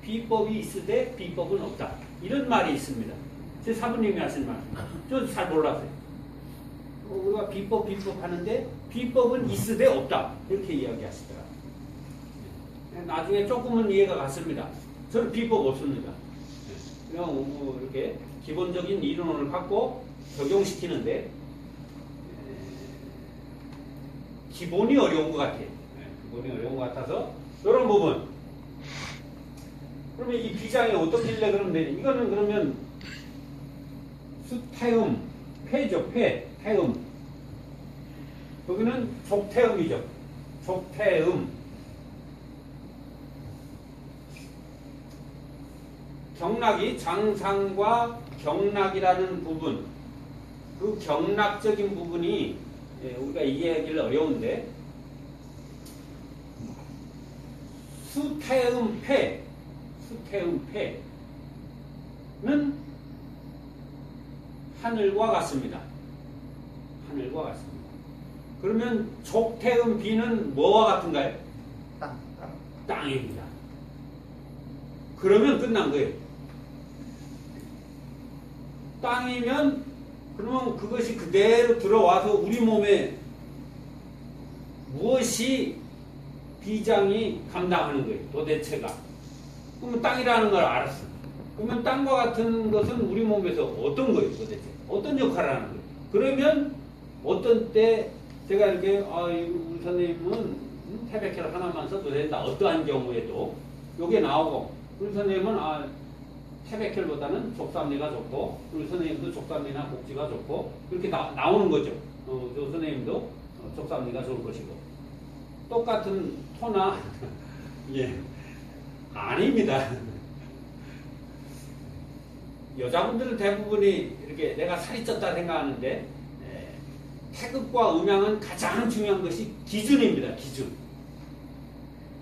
Speaker 1: 비법이 있으되 비법은 없다. 이런 말이 있습니다. 제 사부님이 하신 말씀. 저 잘 몰랐어요. 우리가 비법 하는데 비법은 있으되 없다 이렇게 이야기하시더라. 나중에 조금은 이해가 갔습니다. 저는 비법 없습니다. 그냥 뭐 이렇게 기본적인 이론을 갖고 적용시키는데 기본이 어려운 것 같아요. 기본이 어려운 것 같아서 이런 부분. 그러면 이 비장이 어떻길래 그러면 되니? 이거는 그러면 수태음, 폐죠, 태음. 거기는 족태음이죠. 족태음. 경락이 장상과 경락이라는 부분, 그 경락적인 부분이 우리가 이해하기 어려운데 수태음 폐는 하늘과 같습니다. 하늘과 같습니다. 그러면 족태음 비는 뭐와 같은가요? 땅입니다. 그러면 끝난 거예요. 땅이면 그러면 그것이 그대로 들어와서 우리 몸에 무엇이 비장이 감당하는 거예요. 도대체가. 그러면 땅이라는 걸 알았어. 그러면 땅과 같은 것은 우리 몸에서 어떤 거예요, 도대체? 어떤 역할을 하는 거예요? 그러면 어떤 때 제가 이렇게 우리 선생님은 태백혈 하나만 써도 된다. 어떠한 경우에도 이게 나오고 우리 선생님은 태백혈보다는 족삼리가 좋고 우리 선생님도 족삼리나 복지가 좋고 이렇게 나오는 거죠. 저 선생님도 족삼리가 좋을 것이고 똑같은 토나 예 아닙니다. 여자분들은 대부분이 이렇게 내가 살이 쪘다 생각하는데 태극과 음양은 가장 중요한 것이 기준입니다. 기준.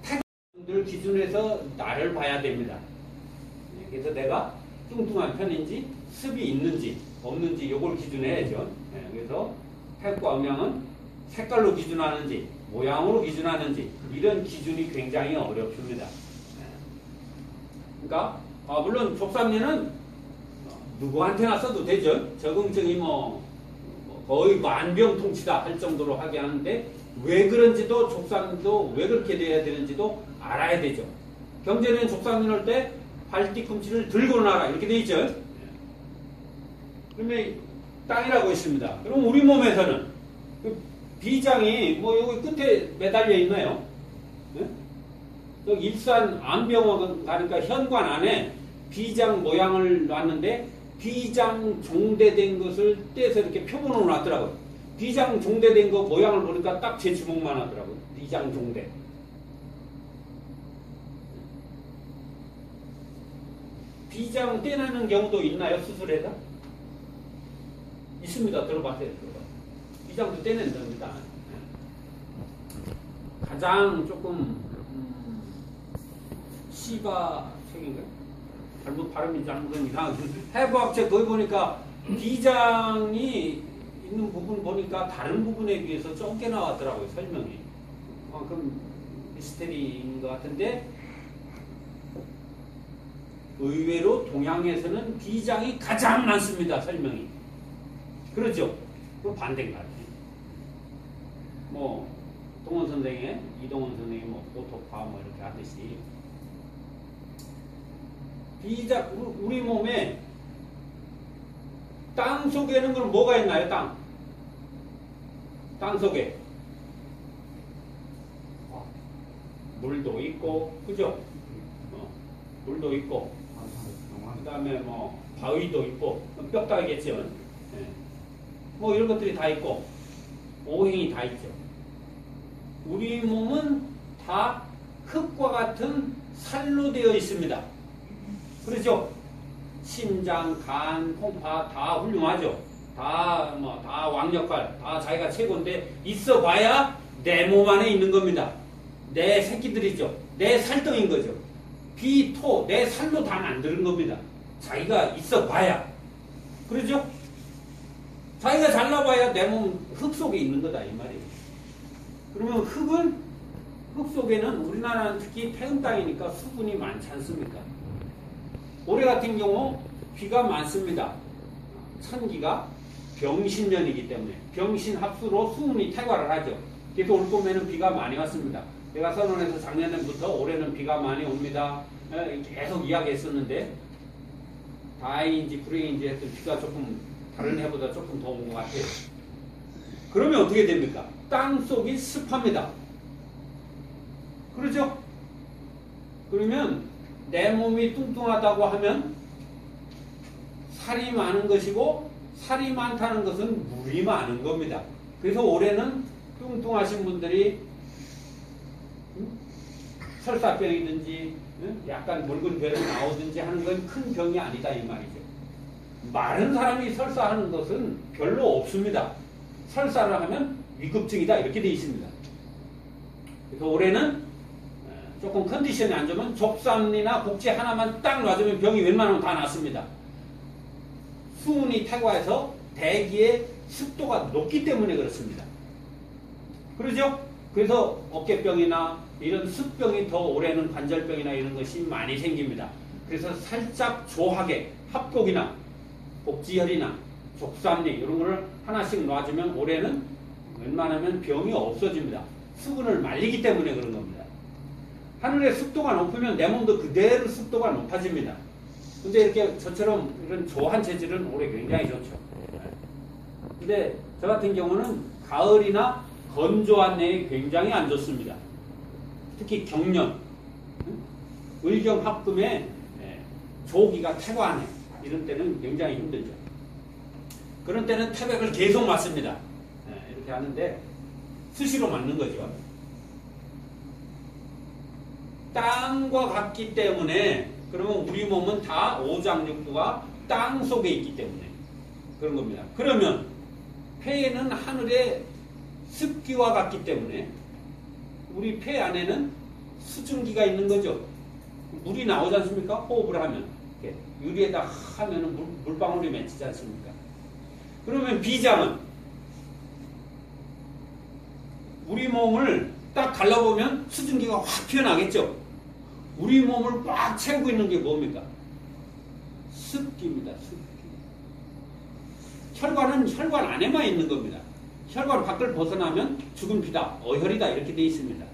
Speaker 1: 태극들 기준에서 나를 봐야 됩니다. 그래서 내가 뚱뚱한 편인지 습이 있는지 없는지 이걸 기준해야죠. 그래서 태극과 음양은 색깔로 기준하는지 모양으로 기준하는지 이런 기준이 굉장히 어렵습니다. 그러니까 물론 족삼리는 누구한테나 써도 되죠. 적응증이 거의 만병통치다 할 정도로 하게 하는데 왜 그런지도 족삼리도 왜 그렇게 돼야 되는지도 알아야 되죠. 경전에는 족삼리 넣을 때 발뒤꿈치를 들고 나라 이렇게 돼 있죠. 그러면 땅이라고 있습니다. 그럼 우리 몸에서는 그 비장이 여기 끝에 매달려 있나요? 여기 일산 안병원 가니까 현관 안에 비장 모양을 놨는데 비장 종대된 것을 떼서 이렇게 표본으로 놨더라고요. 비장 종대된 거 모양을 보니까 딱 제 주먹만 하더라고요. 비장 종대. 비장 떼내는 경우도 있나요? 수술에서? 있습니다. 들어봤어요. 비장도 떼낸답니다. 가장 조금 시바책인가요? 잘못 발음이 잘못은 이상하고 해부학책 거기 보니까 비장이 있는 부분 보니까 다른 부분에 비해서 적게 나왔더라고요. 설명이. 그럼 미스테리인 것 같은데 의외로 동양에서는 비장이 가장 많습니다. 설명이. 그렇죠? 그 반대인가 같아요. 동원 선생의 이동원 선생이 오토파 이렇게 하듯이 비장 우리 몸에 땅 속에는 그럼 뭐가 있나요? 땅 속에 물도 있고 그죠? 물도 있고 그 다음에 바위도 있고 뼈다귀겠죠. 이런 것들이 다 있고 오행이 다 있죠. 우리 몸은 다 흙과 같은 살로 되어 있습니다. 그렇죠? 심장, 간, 콩파 다 훌륭하죠. 다 왕역할, 다 자기가 최고인데 있어봐야 내 몸 안에 있는 겁니다. 내 새끼들이죠. 내 살덩인 거죠. 비, 토, 내 살로 다 만드는 겁니다. 자기가 있어봐야. 그렇죠? 자기가 잘나봐야 내 몸 흙 속에 있는 거다 이 말이에요. 그러면 흙 속에는 우리나라는 특히 태음 땅이니까 수분이 많지 않습니까? 올해 같은 경우 비가 많습니다. 천기가 병신년이기 때문에 병신 합수로 수운이 퇴과를 하죠. 그래서 올 봄에는 비가 많이 왔습니다. 내가 선언해서 작년부터 올해는 비가 많이 옵니다. 계속 이야기했었는데 다행인지 불행인지 하여튼 비가 조금 다른 해보다 조금 더 온 것 같아요. 그러면 어떻게 됩니까? 땅속이 습합니다. 그렇죠? 그러면 내 몸이 뚱뚱하다고 하면 살이 많은 것이고 살이 많다는 것은 물이 많은 겁니다. 그래서 올해는 뚱뚱하신 분들이 설사병이든지 약간 묽은 배를 나오든지 하는 건 큰 병이 아니다 이 말이죠. 마른 사람이 설사하는 것은 별로 없습니다. 설사를 하면 위급증이다 이렇게 되어 있습니다. 그래서 올해는 조금 컨디션이 안 좋으면 족삼리나 복지 하나만 딱 놔주면 병이 웬만하면 다 낫습니다. 수운이 퇴과해서 대기의 습도가 높기 때문에 그렇습니다. 그러죠? 그래서 어깨병이나 이런 습병이 더 올해는 관절병이나 이런 것이 많이 생깁니다. 그래서 살짝 조하게 합곡이나 복지혈이나 족삼리 이런 거를 하나씩 놔주면 올해는 웬만하면 병이 없어집니다. 수분을 말리기 때문에 그런 겁니다. 하늘의 습도가 높으면 내 몸도 그대로 습도가 높아집니다. 근데 이렇게 저처럼 이런 조한 체질은 올해 굉장히 좋죠. 근데 저 같은 경우는 가을이나 건조한 내에 굉장히 안 좋습니다. 특히 경련, 의경합금에 조기가 퇴과하네 이런 때는 굉장히 힘들죠. 그런 때는 태백을 계속 맞습니다. 이렇게 하는데 수시로 맞는 거죠. 땅과 같기 때문에 그러면 우리 몸은 다 오장육부가 땅 속에 있기 때문에 그런 겁니다. 그러면 폐에는 하늘의 습기와 같기 때문에 우리 폐 안에는 수증기가 있는 거죠. 물이 나오지 않습니까? 호흡을 하면 이렇게 유리에다 하면은 물방울이 맺히지 않습니까? 그러면 비장은 우리 몸을 딱 갈라보면 수증기가 확 튀어나겠죠. 우리 몸을 꽉 채우고 있는 게 뭡니까? 습기입니다. 습기. 혈관은 혈관 안에만 있는 겁니다. 혈관 밖을 벗어나면 죽은 피다, 어혈이다 이렇게 돼 있습니다.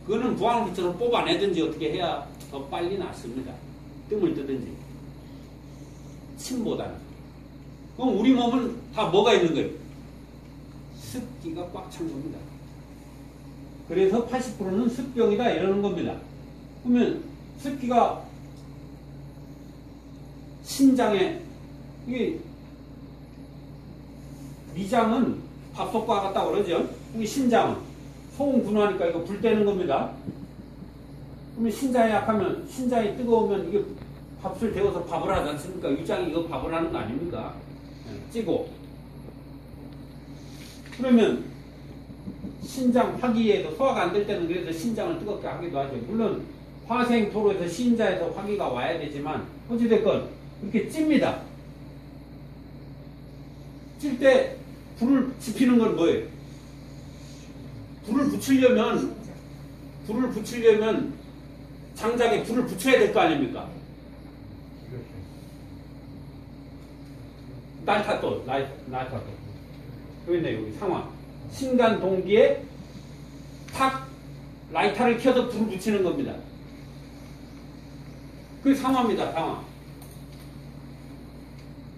Speaker 1: 그거는 부항부처럼 뽑아내든지 어떻게 해야 더 빨리 낫습니다. 뜸을 뜨든지. 침보다는. 그럼 우리 몸은 다 뭐가 있는 거예요? 습기가 꽉 찬 겁니다. 그래서 80%는 습병이다 이러는 겁니다. 그러면 습기가 신장에 이게 위장은 밥솥과 같다고 그러죠. 이 신장은 소음 분화하니까 이거 불 떼는 겁니다. 그러면 신장이 약하면 신장이 뜨거우면 이게 밥술 데워서 밥을 하지 않습니까? 위장이 이거 밥을 하는 거 아닙니까? 찌고 그러면 신장 화기에도 소화가 안 될 때는 그래서 신장을 뜨겁게 하기도 하죠. 물론 화생토로에서 신자에서 화기가 와야 되지만 어찌됐건 이렇게 찝니다. 찔 때 불을 지피는 건 뭐예요? 불을 붙이려면 장작에 불을 붙여야 될 거 아닙니까? 날타도. 여기 있네, 여기 상황. 신간 동기에 탁 라이터를 켜서 불을 붙이는 겁니다. 그게 상화입니다, 상화.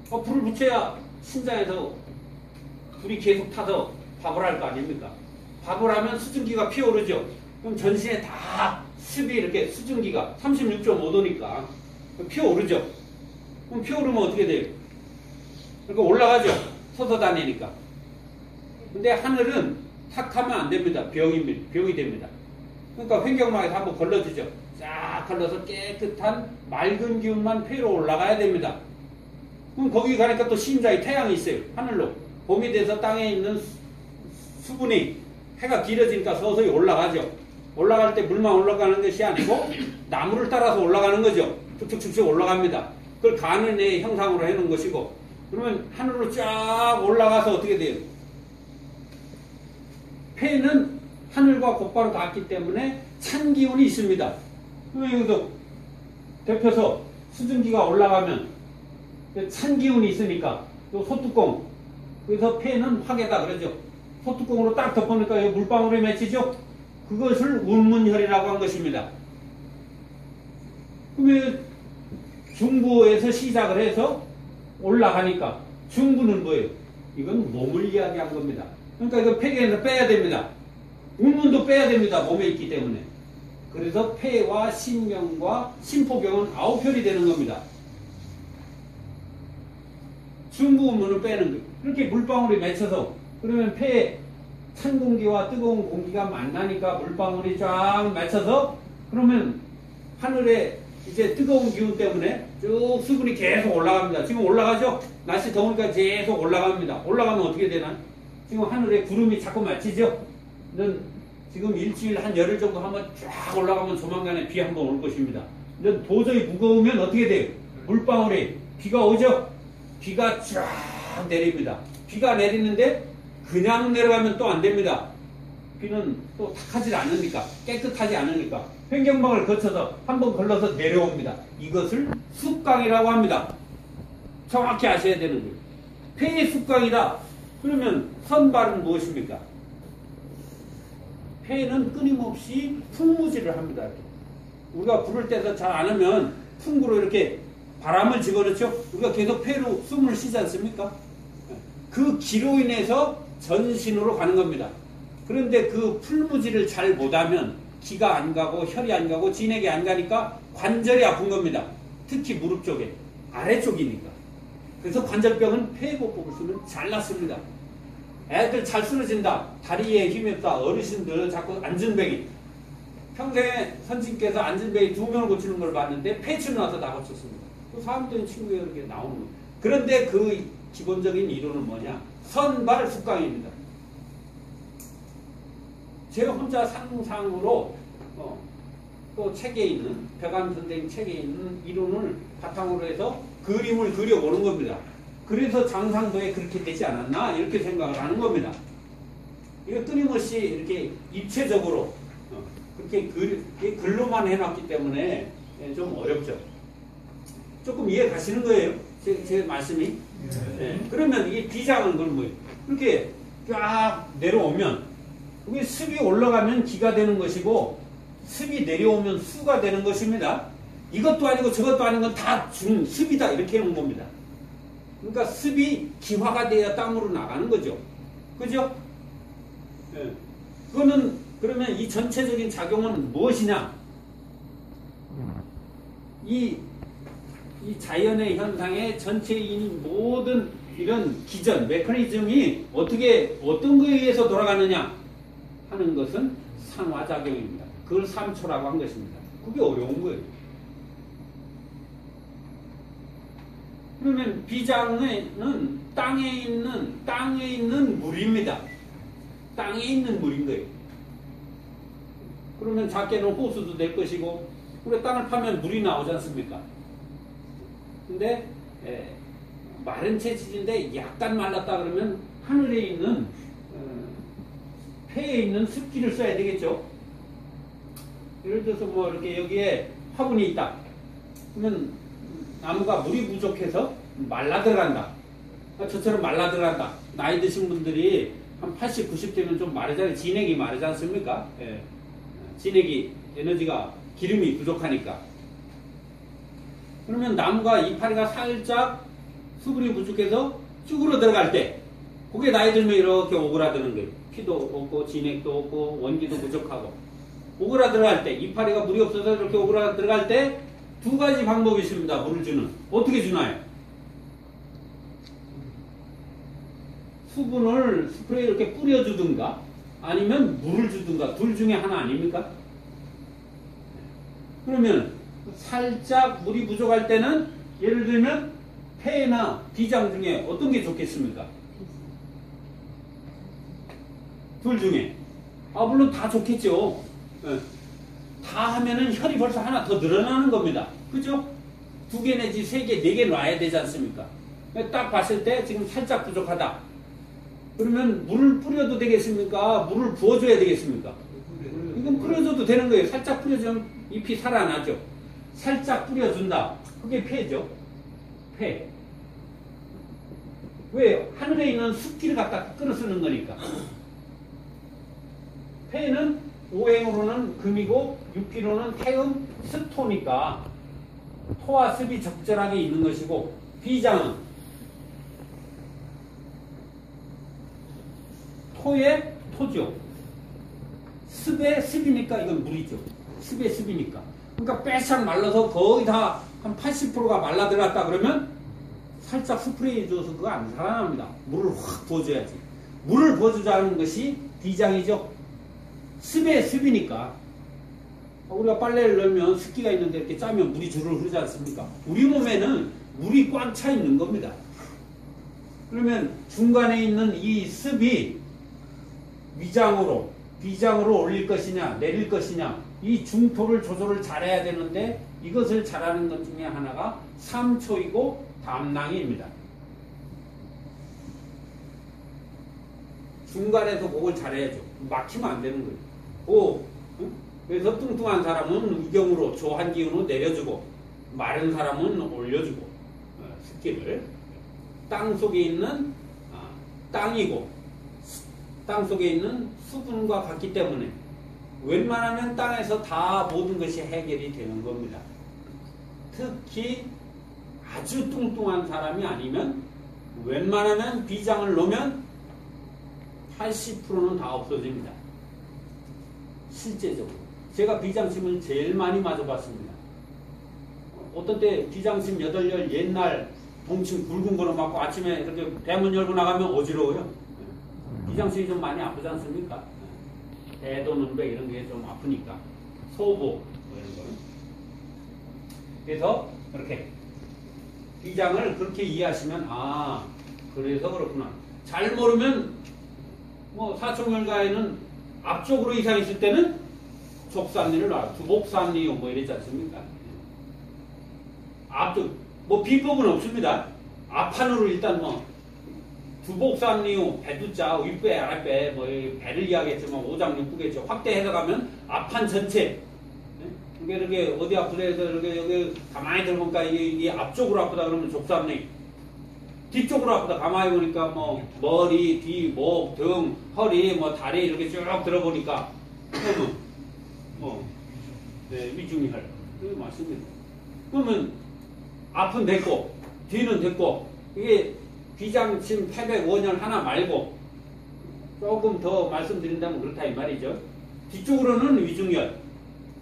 Speaker 1: 불을 붙여야 신장에서 불이 계속 타서 밥을 할 거 아닙니까? 밥을 하면 수증기가 피어오르죠. 그럼 전신에 다 습이 이렇게 수증기가 36.5도니까 피어오르죠. 그럼 피어오르면 어떻게 돼요? 그러니까 올라가죠. 서서 다니니까. 근데 하늘은 탁 하면 안 됩니다. 병이 됩니다. 그러니까 횡격막에서 한번 걸러주죠. 쫙 걸러서 깨끗한 맑은 기운만 폐로 올라가야 됩니다. 그럼 거기 가니까 또 신자의 태양이 있어요. 하늘로. 봄이 돼서 땅에 있는 수분이 해가 길어지니까 서서히 올라가죠. 올라갈 때 물만 올라가는 것이 아니고 나무를 따라서 올라가는 거죠. 쭉쭉쭉 올라갑니다. 그걸 가는의 형상으로 해놓은 것이고 그러면 하늘로 쫙 올라가서 어떻게 돼요? 폐는 하늘과 곧바로 닿기 때문에 찬 기운이 있습니다. 그러면 여기서 데펴서 수증기가 올라가면 찬 기운이 있으니까 요 소뚜껑 그래서 폐는 화계다 그러죠. 소뚜껑으로 딱 덮으니까 물방울이 맺히죠. 그것을 운문혈이라고 한 것입니다. 그러면 중부에서 시작을 해서 올라가니까 중부는 뭐예요? 이건 몸을 이야기한 겁니다. 그러니까 이거 폐경에서 빼야 됩니다. 운문도 빼야 됩니다. 몸에 있기 때문에. 그래서 폐와 신경과 심포경은 9편이 되는 겁니다. 중부 운문을 빼는 거예요. 이렇게 물방울이 맺혀서 그러면 폐에 찬 공기와 뜨거운 공기가 만나니까 물방울이 쫙 맺혀서 그러면 하늘에 이제 뜨거운 기운 때문에 쭉 수분이 계속 올라갑니다. 지금 올라가죠? 날씨 더우니까 계속 올라갑니다. 올라가면 어떻게 되나? 지금 하늘에 구름이 자꾸 맺히죠? 지금 일주일 한 열흘 정도 하면 쫙 올라가면 조만간에 비 한번 올 것입니다. 근데 도저히 무거우면 어떻게 돼요? 물방울이 비가 오죠? 비가 쫙 내립니다. 비가 내리는데 그냥 내려가면 또 안 됩니다. 비는 또 탁하지 않으니까, 깨끗하지 않으니까 횡격막을 거쳐서 한번 걸러서 내려옵니다. 이것을 습강이라고 합니다. 정확히 아셔야 되는 거예요. 폐의 습강이다. 그러면 선발은 무엇입니까? 폐는 끊임없이 풍무질을 합니다. 이렇게. 우리가 불을 떼서 잘 안 하면 풍구로 이렇게 바람을 집어넣죠. 우리가 계속 폐로 숨을 쉬지 않습니까? 그 기로 인해서 전신으로 가는 겁니다. 그런데 그 풀무질을 잘 못하면 기가 안 가고 혈이 안 가고 진액이 안 가니까 관절이 아픈 겁니다. 특히 무릎 쪽에 아래쪽이니까. 그래서 관절병은 폐보법을 쓰면 잘 낫습니다. 애들 잘 쓰러진다. 다리에 힘이 없다. 어르신들 자꾸 앉은배기. 평생에 선생님께서 앉은배기 2명을 고치는 걸 봤는데 폐치는 와서 다 고쳤습니다. 그 사람들은 친구가 이렇게 나오는 거예요. 그런데 그 기본적인 이론은 뭐냐? 선발 습강입니다. 제가 혼자 상상으로 또 책에 있는 백안 선생 책에 있는 이론을 바탕으로 해서 그림을 그려보는 겁니다. 그래서 장상도에 그렇게 되지 않았나 이렇게 생각을 하는 겁니다. 이거 끊임없이 이렇게 입체적으로 그렇게 글로만 해놨기 때문에 좀 어렵죠. 조금 이해 가시는 거예요? 제 말씀이? 네. 그러면 이게 비장은 그건 뭐예요? 이렇게 쫙 내려오면 이게 습이 올라가면 기가 되는 것이고 습이 내려오면 수가 되는 것입니다. 이것도 아니고 저것도 아닌 건 다 습이다 이렇게 해놓은 겁니다. 그러니까 습이 기화가 돼야 땅으로 나가는 거죠. 그죠? 네. 그거는 그러면 이 전체적인 작용은 무엇이냐? 이 자연의 현상의 전체인 모든 이런 기전, 메커니즘이 어떤 거에 의해서 돌아가느냐 하는 것은 상화작용입니다. 그걸 3초라고 한 것입니다. 그게 어려운 거예요. 그러면 비장은 땅에 있는 물입니다. 땅에 있는 물인 거예요. 그러면 작게는 호수도 될 것이고, 우리 땅을 파면 물이 나오지 않습니까? 근데 마른 체질인데 약간 말랐다 그러면 하늘에 있는 폐에 있는 습기를 써야 되겠죠. 예를 들어서 뭐 이렇게 여기에 화분이 있다. 그러면 나무가 물이 부족해서 말라 들어간다. 저처럼 말라 들어간다. 나이 드신 분들이 한 80, 90 되면 좀 마르잖아요. 진액이 마르지 않습니까? 예. 진액이 에너지가 기름이 부족하니까. 그러면 나무가 이파리가 살짝 수분이 부족해서 쭈그러 들어갈 때 그게 나이 들면 이렇게 오그라드는 거예요. 피도 없고 진액도 없고 원기도 부족하고 오그라들어갈 때 이파리가 물이 없어서 이렇게 오그라들어갈 때 두 가지 방법이 있습니다. 물을 주는. 어떻게 주나요? 수분을 스프레이 이렇게 뿌려주든가 아니면 물을 주든가 둘 중에 하나 아닙니까? 그러면 살짝 물이 부족할 때는 예를 들면 폐나 비장 중에 어떤 게 좋겠습니까? 둘 중에. 물론 다 좋겠죠. 네. 다 하면은 혈이 벌써 하나 더 늘어나는 겁니다. 그죠? 2개 내지 3개, 4개 놔야 되지 않습니까? 딱 봤을 때 지금 살짝 부족하다. 그러면 물을 뿌려도 되겠습니까? 물을 부어줘야 되겠습니까? 이건 뿌려줘도 되는 거예요. 살짝 뿌려주면 잎이 살아나죠. 살짝 뿌려준다. 그게 폐죠. 폐. 왜? 하늘에 있는 습기를 갖다 끌어쓰는 거니까. 폐는 오행으로는 금이고 육기로는 태음, 습토니까 토와 습이 적절하게 있는 것이고, 비장은 토의 토죠. 습의 습이니까 이건 물이죠. 습의 습이니까. 그러니까 빼싹 말라서 거의 다 한 80%가 말라 들어갔다 그러면 살짝 스프레이 줘서 그거 안 살아납니다. 물을 확 부어줘야지. 물을 부어주자는 것이 비장이죠. 습의 습이니까. 우리가 빨래를 넣으면 습기가 있는데 이렇게 짜면 물이 주르르 흐르지 않습니까? 우리 몸에는 물이 꽉 차 있는 겁니다. 그러면 중간에 있는 이 습이 위장으로, 비장으로 올릴 것이냐, 내릴 것이냐, 이 중토를 조절을 잘해야 되는데 이것을 잘하는 것 중에 하나가 삼초이고 담낭입니다. 중간에서 그걸 잘해야죠. 막히면 안 되는 거예요. 그래서 뚱뚱한 사람은 위경으로 조한 기운을 내려주고, 마른 사람은 올려주고, 습기를. 땅 속에 있는 땅이고, 땅 속에 있는 수분과 같기 때문에 웬만하면 땅에서 다 모든 것이 해결이 되는 겁니다. 특히 아주 뚱뚱한 사람이 아니면 웬만하면 비장을 놓으면 80%는 다 없어집니다. 실제적으로. 제가 비장침을 제일 많이 맞아봤습니다. 어떤 때 비장침 8열 옛날 동침 굵은 거로 맞고 아침에 이렇게 대문 열고 나가면 어지러워요. 비장침이 좀 많이 아프지 않습니까? 대도, 눈백 이런 게 좀 아프니까. 소보 뭐 이런 거. 그래서 이렇게 비장을 그렇게 이해하시면 그래서 그렇구나. 잘 모르면 뭐 사총혈가에는 앞쪽으로 이상 있을 때는 족삼리를 놔. 두복삼리 뭐 이랬지 않습니까? 앞쪽 뭐 비법은 없습니다. 앞판으로 일단 뭐 두복삼리우, 배두자, 윗배, 아랫배, 뭐 배를 이야기했지만 오장육부겠죠. 확대해서 가면 앞판 전체. 이게 어디 아프다 해서 이렇게 여기 가만히 들어보니까 이게 앞쪽으로 아프다 그러면 족삼리. 뒤쪽으로 아프다 가만히 보니까 뭐 머리, 뒤, 목, 등, 허리, 뭐 다리 이렇게 쭉 들어보니까 위중혈. 그게 맞습니다. 그러면 앞은 됐고 뒤는 됐고 이게 비장침, 패백, 원혈 하나 말고 조금 더 말씀드린다면 그렇다 이 말이죠. 뒤쪽으로는 위중혈.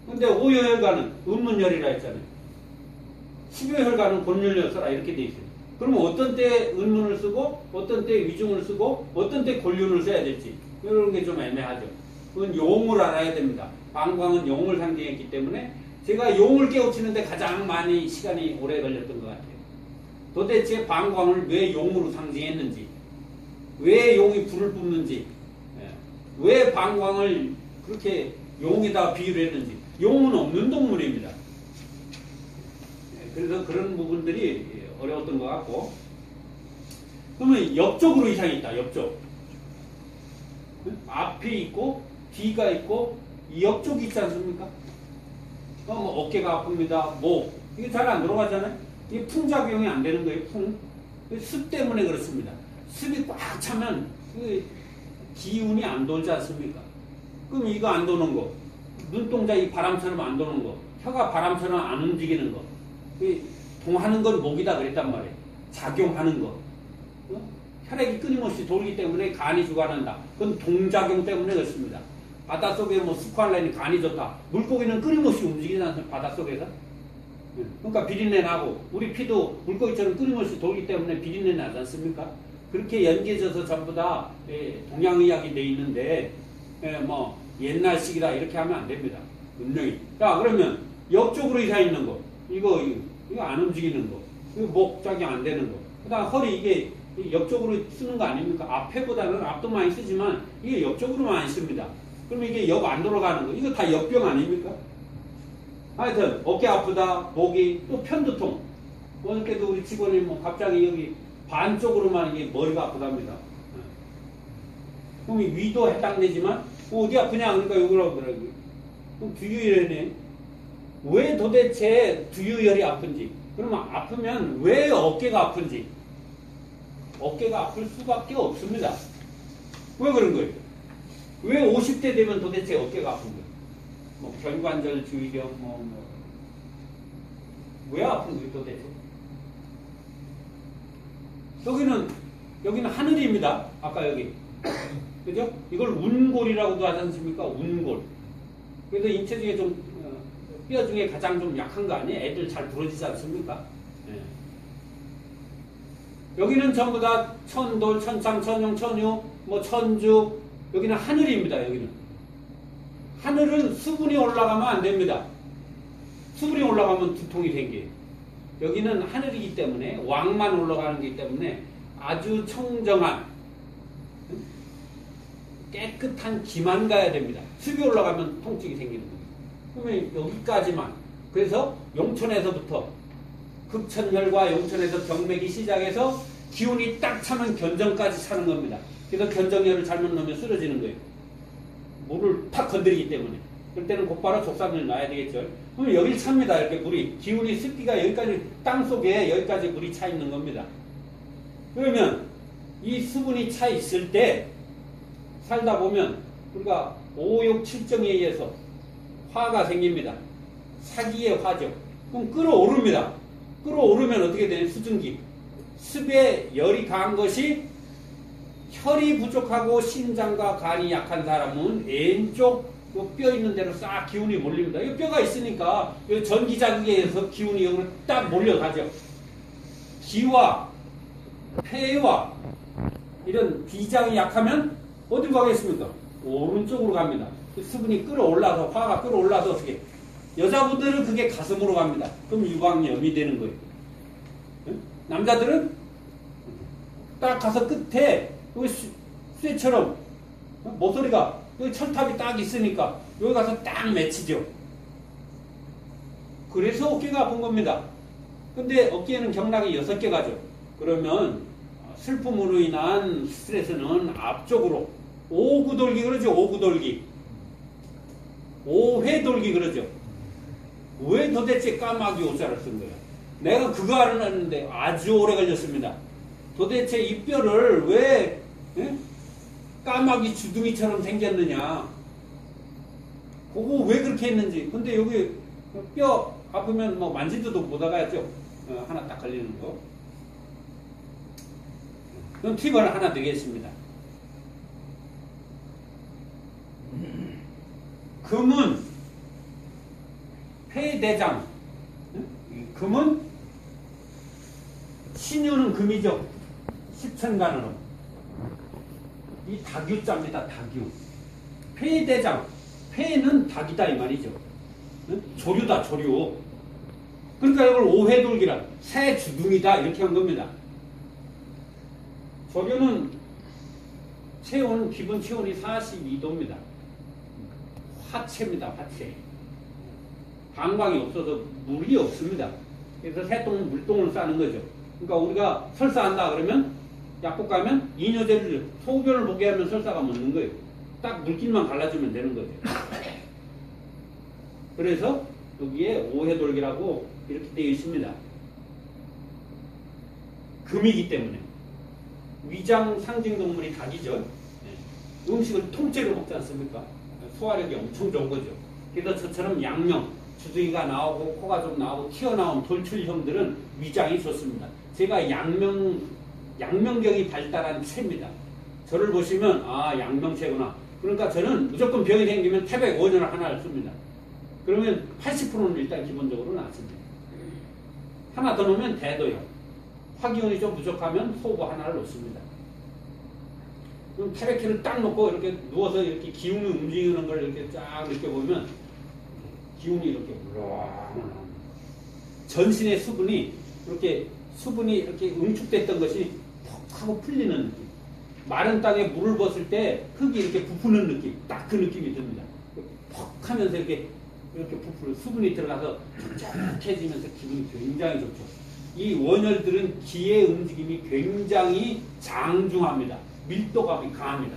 Speaker 1: 근데 오여혈가는 은문혈이라 했잖아요. 십여혈가는 본혈 써라 이렇게 돼 있어요. 그러면 어떤 때 은문을 쓰고 어떤 때 위중을 쓰고 어떤 때 골륜을 써야 될지 이런 게 좀 애매하죠. 그건 용을 알아야 됩니다. 방광은 용을 상징했기 때문에 제가 용을 깨우치는데 가장 많이 시간이 오래 걸렸던 것 같아요. 도대체 방광을 왜 용으로 상징했는지, 왜 용이 불을 뿜는지, 왜 방광을 그렇게 용에다 비유를 했는지. 용은 없는 동물입니다. 그래서 그런 부분들이 어려웠던 것 같고. 그러면 옆쪽으로 이상이 있다. 옆쪽. 앞이 있고 뒤가 있고 이 옆쪽이 있지 않습니까? 뭐 어깨가 아픕니다. 목. 이게 잘 안 들어가잖아요. 이게 풍작용이 안 되는 거예요. 습 때문에 그렇습니다. 습이 꽉 차면 기운이 안 돌지 않습니까? 그럼 이거 안 도는 거, 눈동자 이 바람처럼 안 도는 거, 혀가 바람처럼 안 움직이는 거, 동하는 건 목이다 그랬단 말이에요. 작용하는 거. 혈액이 끊임없이 돌기 때문에 간이 주관한다. 그건 동작용 때문에 그렇습니다. 바닷속에 뭐 스쿠알라니 간이 좋다. 물고기는 끊임없이 움직이지 않습니까? 바닷속에서. 그러니까 비린내 나고 우리 피도 물고기처럼 끊임없이 돌기 때문에 비린내 나지 않습니까? 그렇게 연계져서 전부 다 동양의학이 돼 있는데 뭐 옛날식이다 이렇게 하면 안 됩니다. 분명히. 자 그러면 옆쪽으로 이사 있는 거 이거 안 움직이는 거 이거 목작용 안 되는 거 그다음 허리 이게 옆쪽으로 쓰는 거 아닙니까? 앞에보다는 앞도 많이 쓰지만 이게 옆쪽으로 많이 씁니다. 그럼 이게 옆 안 돌아가는 거 이거 다 옆병 아닙니까? 하여튼 어깨 아프다 목이 또 편두통 어저께도 우리 직원이 뭐 갑자기 여기 반쪽으로만 이게 머리가 아프답니다. 그럼 위도 해당되지만 어디 아프냐 그러니까 요거라고 하더라고요. 그럼 두유혈이네. 왜 도대체 두유혈이 아픈지 그러면 아프면 왜 어깨가 아픈지 어깨가 아플 수밖에 없습니다. 왜 그런 거예요? 왜 50대 되면 도대체 어깨가 아픈 거예요? 뭐 견관절 주의경 왜 아픈 거예요 도대체? 여기는 하늘입니다. 아까 여기 그죠? 이걸 운골이라고도 하지 않습니까? 운골. 그래서 인체 중에 좀 뼈 중에 가장 좀 약한 거 아니에요? 애들 잘 부러지지 않습니까? 예. 여기는 전부 다 천돌, 천상, 천용, 천유, 뭐 천주. 여기는 하늘입니다. 여기는 하늘은 수분이 올라가면 안 됩니다. 수분이 올라가면 두통이 생겨요. 여기는 하늘이기 때문에 왕만 올라가는 거기 때문에 아주 청정한 깨끗한 기만 가야 됩니다. 습이 올라가면 통증이 생기는 거예요. 그러면 여기까지만. 그래서 용천에서부터 극천혈과 용천에서 경맥이 시작해서 기운이 딱 차면 견정까지 차는 겁니다. 그래서 견정혈을 잘못 넣으면 쓰러지는 거예요. 물을 팍 건드리기 때문에. 그럴 때는 곧바로 족삼을 놔야 되겠죠. 그러면 여길 찹니다. 이렇게 물이. 기운이 습기가 여기까지 땅속에 여기까지 물이 차 있는 겁니다. 그러면 이 수분이 차 있을 때 살다 보면 우리가 5, 6, 7정에 의해서 화가 생깁니다. 사기의 화죠. 그럼 끓어오릅니다. 끓어오르면 어떻게 되냐? 수증기. 습에 열이 강한 것이 혈이 부족하고 신장과 간이 약한 사람은 왼쪽 뼈 있는 데로 싹 기운이 몰립니다. 이 뼈가 있으니까 전기 자극에 의해서 기운이 여기로 딱 몰려가죠. 기와 폐와 이런 비장이 약하면 어디로 가겠습니까? 오른쪽으로 갑니다. 수분이 끌어올라서 화가 끌어올라서 어떻게 여자분들은 그게 가슴으로 갑니다. 그럼 유방염이 되는 거예요. 남자들은 딱 가서 끝에 여기 쇠처럼 모서리가 여기 철탑이 딱 있으니까 여기 가서 딱 맺히죠. 그래서 어깨가 아픈 겁니다. 근데 어깨에는 경락이 6개 가죠. 그러면 슬픔으로 인한 스트레스는 앞쪽으로 오구돌기 그러죠. 오구돌기. 오회돌기 그러죠. 왜 도대체 까마귀 옷자를 쓴 거야? 내가 그거 알았는데 아주 오래 걸렸습니다. 도대체 이 뼈를 왜 까마귀 주둥이처럼 생겼느냐? 그거 왜 그렇게 했는지. 근데 여기 뼈 아프면 뭐 만지지도 못하겠죠. 하나 딱 걸리는 거. 그럼 팁을 하나 드리겠습니다. 금은 폐대장. 금은 신유는 금이죠. 십천간으로. 이 닭유자입니다. 닭유. 폐대장. 폐는 닭이다 이 말이죠. 조류다 조류. 그러니까 이걸 오회돌기라 새 주둥이다 이렇게 한 겁니다. 조류는 체온 기본 체온이 42도입니다. 화체입니다. 화체. 방광이 없어서 물이 없습니다. 그래서 새똥은 물똥을 싸는 거죠. 그러니까 우리가 설사한다 그러면 약국 가면 이뇨제를 소변을 보게 하면 설사가 멎는 거예요. 딱 물길만 갈라주면 되는 거죠. 그래서 여기에 오해돌기라고 이렇게 되어 있습니다. 금이기 때문에. 위장 상징 동물이 닭이죠. 네. 음식을 통째로 먹지 않습니까? 소화력이 엄청 좋은 거죠. 그래서 저처럼 양명, 주둥이가 나오고 코가 좀 나오고 튀어나온 돌출형들은 위장이 좋습니다. 제가 양명경이 발달한 체입니다. 저를 보시면 아 양명체구나. 그러니까 저는 무조건 병이 생기면 태백 원연을 하나를 씁니다. 그러면 80%는 일단 기본적으로 낫습니다. 하나 더 넣으면 대도요. 화기운이 좀 부족하면 소부 하나를 넣습니다. 그럼 태백회를 딱 넣고 이렇게 누워서 이렇게 기운이 움직이는 걸 이렇게 쫙 느껴보면 기운이 이렇게 물렁물렁. 전신의 수분이 이렇게 응축됐던 것이 퍽 하고 풀리는 느낌. 마른 땅에 물을 벗을 때 흙이 이렇게 부푸는 느낌. 딱 그 느낌이 듭니다. 퍽 하면서 이렇게 부풀어 수분이 들어가서 촉촉해지면서 기분이 굉장히 좋죠. 이 원혈들은 기의 움직임이 굉장히 장중합니다. 밀도감이 강합니다.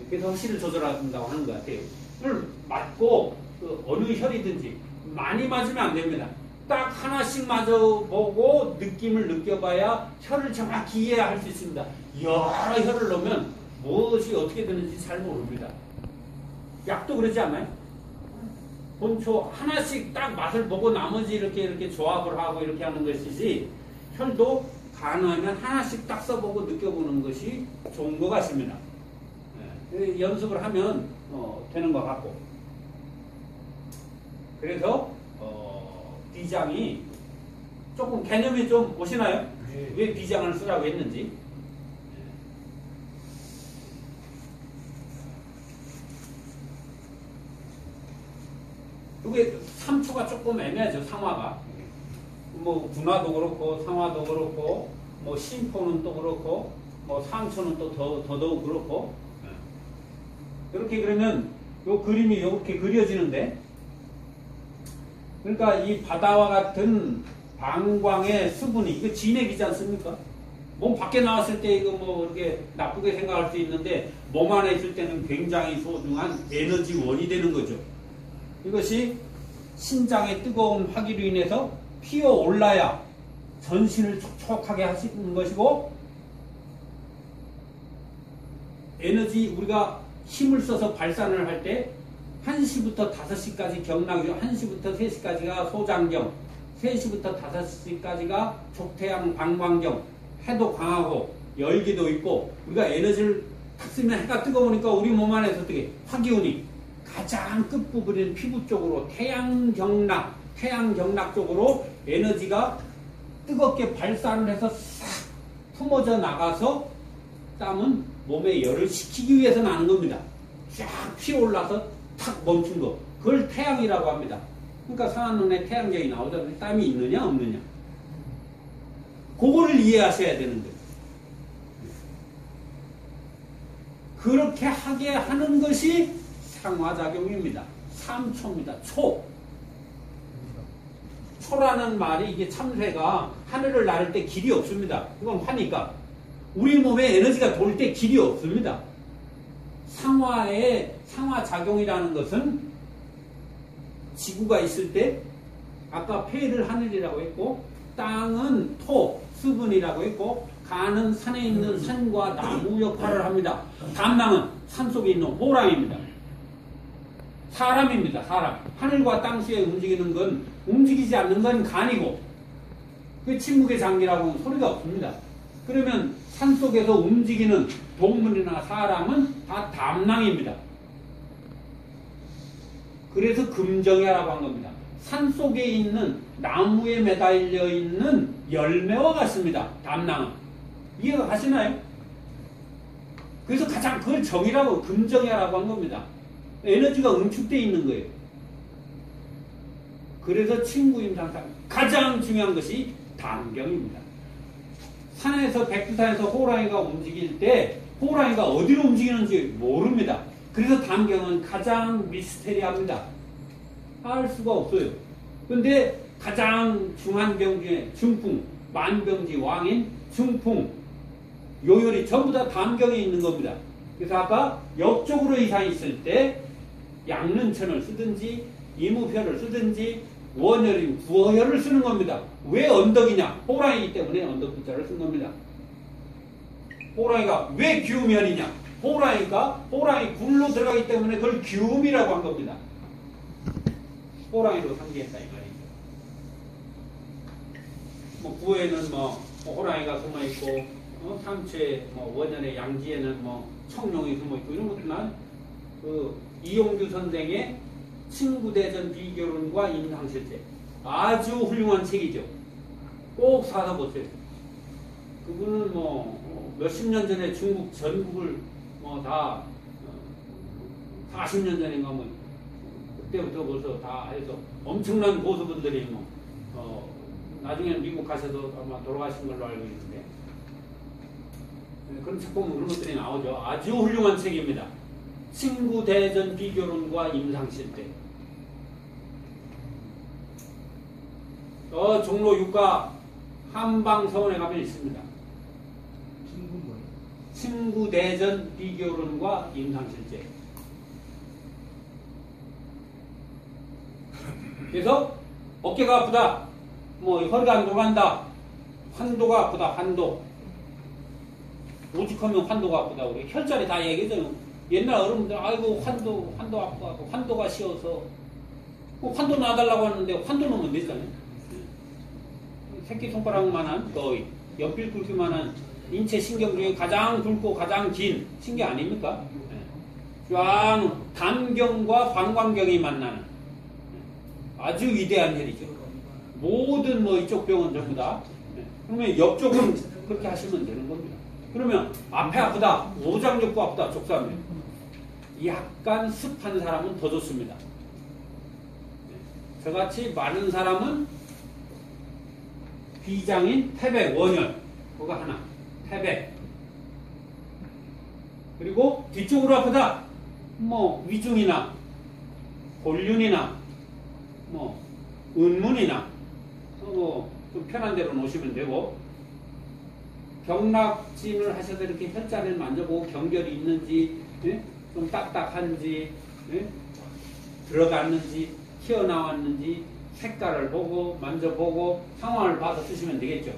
Speaker 1: 그래서 허시를 조절한다고 하는 것 같아요. 그걸 맞고 어느 혈이든지 많이 맞으면 안 됩니다. 딱 하나씩 마저 보고 느낌을 느껴봐야 혀를 정확히 이해할 수 있습니다. 여러 혀를 넣으면 무엇이 어떻게 되는지 잘 모릅니다. 약도 그러지 않나요? 본초 하나씩 딱 맛을 보고 나머지 이렇게 조합을 하고 이렇게 하는 것이지, 혈도 가능하면 하나씩 딱 써보고 느껴보는 것이 좋은 것 같습니다. 연습을 하면 되는 것 같고. 그래서 비장이 조금 개념이 좀 오시나요? 왜 비장을 쓰라고 했는지. 이게 3초가 조금 애매하죠, 상화가. 뭐 군화도 그렇고 상화도 그렇고 뭐 심포는 또 그렇고 뭐 상초는 또 더더욱 그렇고. 이렇게 그러면 요 그림이 이렇게 그려지는데, 그러니까 이 바다와 같은 방광의 수분이 이거 진액이지 않습니까? 몸 밖에 나왔을 때 이거 뭐 이렇게 나쁘게 생각할 수 있는데 몸 안에 있을 때는 굉장히 소중한 에너지원이 되는 거죠. 이것이 신장의 뜨거운 화기로 인해서 피어 올라야 전신을 촉촉하게 하시는 것이고, 에너지 우리가 힘을 써서 발산을 할 때 1시부터 5시까지 경락이죠. 1시부터 3시까지가 소장경, 3시부터 5시까지가 족태양 방광경, 해도 강하고 열기도 있고, 우리가 에너지를 탁 쓰면 해가 뜨거우니까 우리 몸 안에서 어떻게 화기운이 가장 끝부분인 피부 쪽으로 태양경락 쪽으로 에너지가 뜨겁게 발산을 해서 싹 품어져 나가서 땀은 몸에 열을 식히기 위해서 나는 겁니다. 쫙 피어올라서 탁 멈춘 거. 그걸 태양이라고 합니다. 그러니까 상한 눈에 태양경이 나오잖아요. 땀이 있느냐 없느냐. 그거를 이해하셔야 되는 거예요. 그렇게 하게 하는 것이 상화작용입니다. 3초입니다. 초. 초라는 말이 이게 참새가 하늘을 나를 때 길이 없습니다. 이건 화니까. 우리 몸에 에너지가 돌 때 길이 없습니다. 상화작용이라는 것은 지구가 있을 때 아까 폐를 하늘이라고 했고, 땅은 토, 수분이라고 했고, 간은 산에 있는 산과 나무 역할을 합니다. 담낭은 산속에 있는 호랑입니다. 사람입니다. 사람. 하늘과 땅 수에 움직이는 건, 움직이지 않는 건 간이고, 그 침묵의 장기라고 소리가 없습니다. 그러면 산속에서 움직이는 동물이나 사람은 다 담낭입니다. 그래서 금정야라고 한 겁니다. 산속에 있는 나무에 매달려 있는 열매와 같습니다. 담낭은. 이해가 가시나요? 그래서 가장 그걸 정이라고, 금정야라고 한 겁니다. 에너지가 응축되어 있는 거예요. 그래서 친구임상상 가장 중요한 것이 담경입니다. 산에서 백두산에서 호랑이가 움직일 때 호랑이가 어디로 움직이는지 모릅니다. 그래서 담경은 가장 미스테리합니다. 알 수가 없어요. 근데 가장 중한 병 중에 중풍, 만병지 왕인 중풍, 요열이 전부 다 담경에 있는 겁니다. 그래서 아까 옆쪽으로 이상이 있을 때 양른천을 쓰든지 이무표를 쓰든지 원혈인 구어혈을 쓰는 겁니다. 왜 언덕이냐? 호랑이기 때문에 언덕 부자를 쓴 겁니다. 호랑이가 왜 규음혈이냐? 호랑이 굴로 들어가기 때문에 그걸 규음이라고 한 겁니다. 호랑이로 상기했다 이 말이죠. 뭐 구어에는 뭐 호랑이가 숨어 있고, 삼초에 뭐 원년의 양지에는 뭐 청룡이 숨어 있고, 이런 것들은 그 이용규 선생의 친구대전 비교론과 임상실제, 아주 훌륭한 책이죠. 꼭 사서 보세요. 그분은 뭐 몇십 년 전에 중국 전국을 뭐 다 40년 전인가 뭐 그때부터 벌써 다 해서 엄청난 고수분들이 뭐 나중에는 미국 가셔서 아마 돌아가신 걸로 알고 있는데, 그런 책 보면 그런 것들이 나오죠. 아주 훌륭한 책입니다. 친구 대전 비교론과 임상실제. 종로 6가 한방서원에 가면 있습니다. 친구 대전 비교론과 임상실제. 그래서 어깨가 아프다. 뭐 허리가 안 돌아간다. 환도가 아프다. 환도. 오직하면 환도가 아프다. 우리 혈자리 다 얘기해줘요. 옛날 어른들 아이고 환도 아프고 환도가 쉬어서 환도 놔달라고 하는데 환도 넣으면 되잖아요. 새끼손가락만한 거의 연필 굵기만한 인체 신경 중에 가장 굵고 가장 긴 신경 아닙니까? 쫙 담경과 방광경이 만나는 아주 위대한 혈이죠. 모든 뭐 이쪽 병은 전부 다. 그러면 옆쪽은 그렇게 하시면 되는 겁니다. 그러면 앞에 아프다, 오장육부 아프다, 족삼면 약간 습한 사람은 더 좋습니다. 저같이 마른 사람은 비장인 태백, 원열 그거 하나, 태백. 그리고 뒤쪽으로 아프다, 뭐 위중이나 골륜이나 뭐 은문이나 뭐 좀 편한 대로 놓으시면 되고, 경락진을 하셔서 이렇게 혈자리를 만져보고 경결이 있는지, 예? 좀 딱딱한지, 예? 들어갔는지 튀어나왔는지 색깔을 보고 만져보고 상황을 봐서 쓰시면 되겠죠.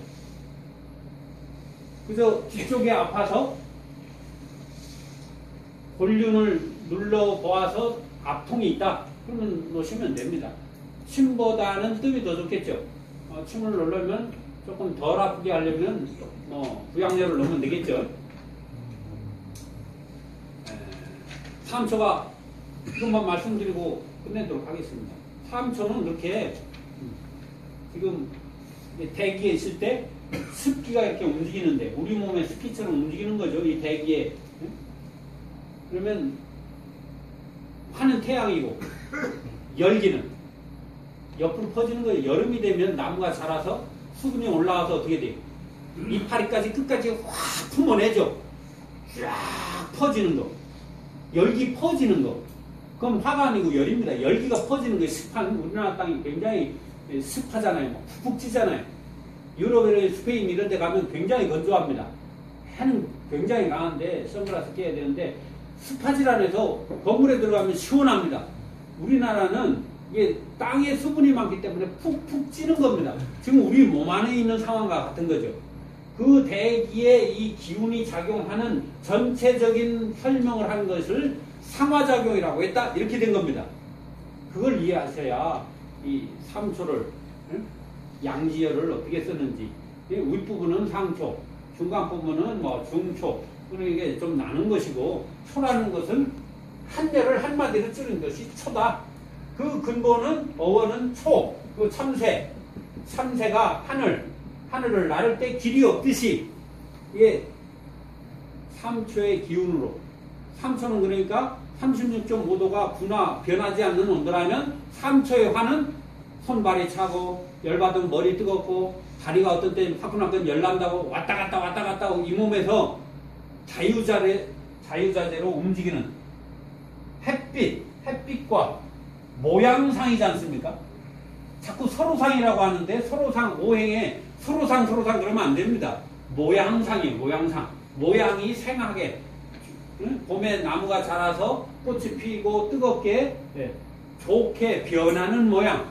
Speaker 1: 그래서 뒤쪽에 아파서 골륜을 눌러보아서 압통이 있다 그러면 놓으시면 됩니다. 침보다는 뜸이 더 좋겠죠. 침을 넣으려면 조금 덜 아프게 하려면 뭐 부양료를 넣으면 되겠죠. 3초가 이것만 말씀드리고 끝내도록 하겠습니다. 3초는 이렇게 지금 대기에 있을 때 습기가 이렇게 움직이는데 우리 몸의 습기처럼 움직이는 거죠. 이 대기에. 그러면 화는 태양이고 열기는 옆으로 퍼지는 거예요. 여름이 되면 나무가 자라서 수분이 올라와서 어떻게 돼요? 이파리까지 끝까지 확 품어내죠. 쫙 퍼지는 거. 열기 퍼지는 거. 그건 화가 아니고 열입니다. 열기가 퍼지는 거예요. 습한 우리나라 땅이 굉장히 습하잖아요. 푹푹 찌잖아요. 유럽이나 스페인 이런 데 가면 굉장히 건조합니다. 해는 굉장히 강한데 선글라스 껴야 되는데 습하질 않아서 건물에 들어가면 시원합니다. 우리나라는 이게 땅에 수분이 많기 때문에 푹푹 찌는 겁니다. 지금 우리 몸 안에 있는 상황과 같은 거죠. 그 대기에 이 기운이 작용하는 전체적인 설명을 한 것을 상하작용이라고 했다. 이렇게 된 겁니다. 그걸 이해하셔야 이 3초를 양지열을 어떻게 쓰는지, 윗부분은 상초, 중간 부분은 뭐 중초, 이게 좀 나는 것이고, 초라는 것은 한자를 한마디로 줄인 것이 초다. 그 근본은 어원은 초, 그 참새, 참새가 하늘을 나를 때 길이 없듯이 이게 3초의 기운으로, 3초는 그러니까 36.5도가 변하지 않는 온도라면 3초의 화는 손발이 차고 열받으면 머리 뜨겁고 다리가 어떤 때는 화끈화끈 열난다고 왔다 갔다 하고 이 몸에서 자유자재로 움직이는 햇빛과 모양상이지 않습니까? 자꾸 서로상이라고 하는데 서로상 오행에 서로상 그러면 안 됩니다. 모양상이에요. 모양상. 모양이 생하게 봄에 나무가 자라서 꽃이 피고 뜨겁게 좋게 변하는 모양.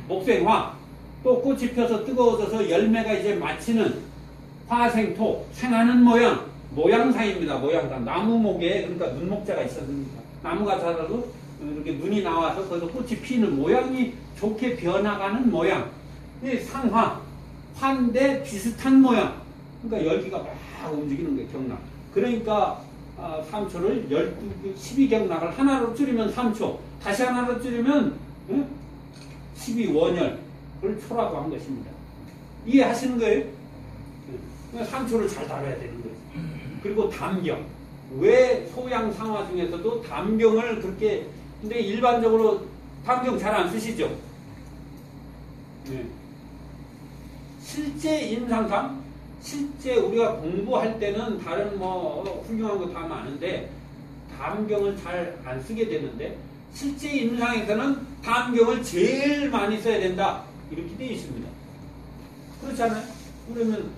Speaker 1: 목생화. 또 꽃이 펴서 뜨거워져서 열매가 이제 맺히는 화생토. 생하는 모양. 모양상입니다. 모양상. 나무목에 그러니까 눈목자가 있었습니다. 나무가 자라도 이렇게 눈이 나와서 거기서 꽃이 피는 모양이 좋게 변화가는 모양. 이 상화. 화인데 비슷한 모양. 그러니까 열기가 막 움직이는 거예요. 경락. 그러니까 3초를 12경락을 하나로 줄이면 3초. 다시 하나로 줄이면 12원열을 초라고 한 것입니다. 이해하시는 거예요? 3초를 잘 다뤄야 되는 거예요. 그리고 담경. 왜 소양상화 중에서도 담경을 그렇게, 근데 일반적으로 담경 잘 안 쓰시죠? 네. 실제 임상상, 실제 우리가 공부할 때는 다른 뭐 훌륭한 거 다 많은데 담경을 잘 안 쓰게 되는데 실제 임상에서는 담경을 제일 많이 써야 된다. 이렇게 되어 있습니다. 그렇잖아요? 그러면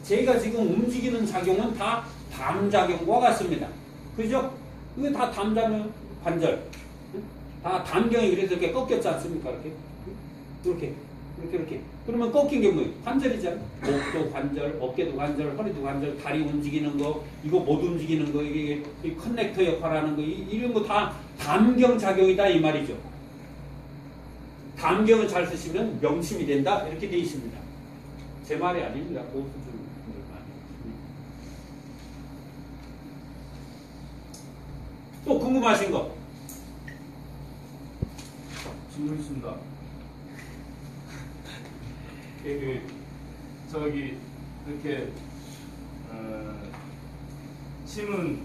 Speaker 1: 제가 지금 움직이는 작용은 다 담작용과 같습니다. 그죠? 이게 다 담작용, 관절. 다 담경이 그래서 이렇게 꺾였지 않습니까? 이렇게. 이렇게. 그러면 꺾인 게 뭐예요? 관절이잖아. 목도 관절, 어깨도 관절, 허리도 관절, 다리 움직이는 거, 이거 못 움직이는 거, 이게 이 커넥터 역할하는 거, 이런 거 다 담경작용이다 이 말이죠. 담경을 잘 쓰시면 명심이 된다 이렇게 돼 있습니다. 제 말이 아닙니다. 그 수준 분들 말이. 또 궁금하신 거?
Speaker 6: 질문 있습니다.
Speaker 1: 예.
Speaker 6: 저기 이렇게 침은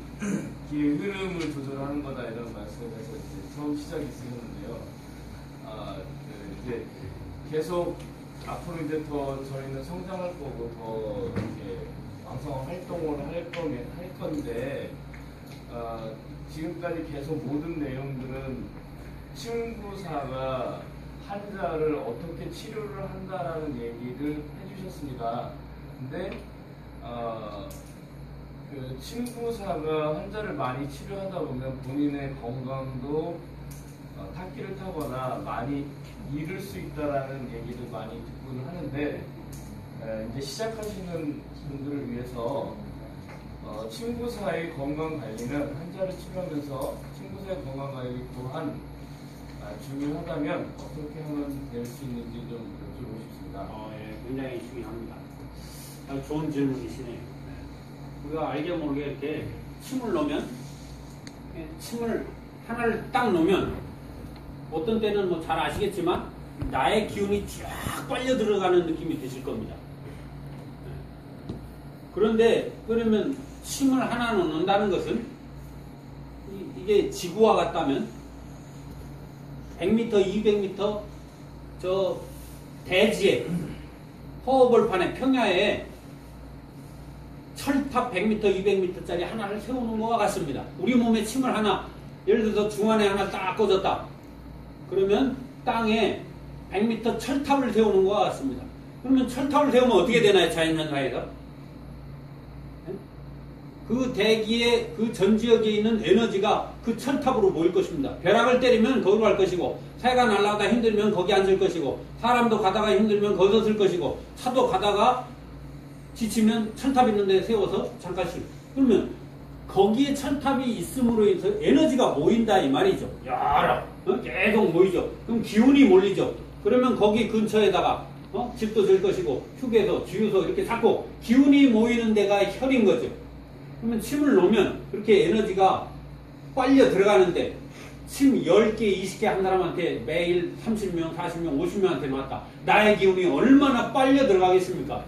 Speaker 6: 기의 흐름을 조절하는 거다 이런 말씀에서 처음 시작이 있으셨는데요. 이제 계속 앞으로 이제 더 저희는 성장할 거고 더 이렇게 왕성한 활동을 할 건데 지금까지 계속 모든 내용들은 침구사가 환자를 어떻게 치료를 한다라는 얘기를 해주셨습니다. 근데 그 침구사가 환자를 많이 치료하다 보면 본인의 건강도 탁기를 타거나 많이 잃을 수 있다라는 얘기를 많이 듣고는 하는데 이제 시작하시는 분들을 위해서 침구사의 건강 관리는 환자를 치료하면서 침구사의 건강 관리 또한 중요하다면 어떻게 하면 될 수 있는지 좀 여쭤보고 싶습니다.
Speaker 1: 예, 굉장히 중요합니다. 아주 좋은 질문이시네요. 우리가 알게 모르게 이렇게 침을 넣으면, 침을 하나를 딱 넣으면, 어떤 때는 뭐 잘 아시겠지만, 나의 기운이 쫙 빨려 들어가는 느낌이 드실 겁니다. 그런데, 그러면 침을 하나 넣는다는 것은, 이게 지구와 같다면, 100m, 200m 저 대지에 허허벌판에 평야에 철탑 100m, 200m짜리 하나를 세우는 것과 같습니다. 우리 몸에 침을 하나, 예를 들어서 중안에 하나 딱 꽂았다. 그러면 땅에 100m 철탑을 세우는 것과 같습니다. 그러면 철탑을 세우면 어떻게 되나요? 자연현상에서? 그 대기의 그 전 지역에 있는 에너지가 그 철탑으로 모일 것입니다. 벼락을 때리면 거기로 갈 것이고, 새가 날아가다 힘들면 거기 앉을 것이고, 사람도 가다가 힘들면 거기서 쓸 것이고, 차도 가다가 지치면 철탑 있는 데 세워서 잠깐씩. 그러면 거기에 철탑이 있음으로 인해서 에너지가 모인다 이 말이죠. 여러 계속 모이죠. 그럼 기운이 몰리죠. 그러면 거기 근처에다가 집도 질 것이고, 휴게소, 주유소 이렇게 자꾸 기운이 모이는 데가 혈인 거죠. 그러면 침을 놓으면 그렇게 에너지가 빨려 들어가는데, 침 10개, 20개 한 사람한테 매일 30명, 40명, 50명한테 놨다. 나의 기운이 얼마나 빨려 들어가겠습니까?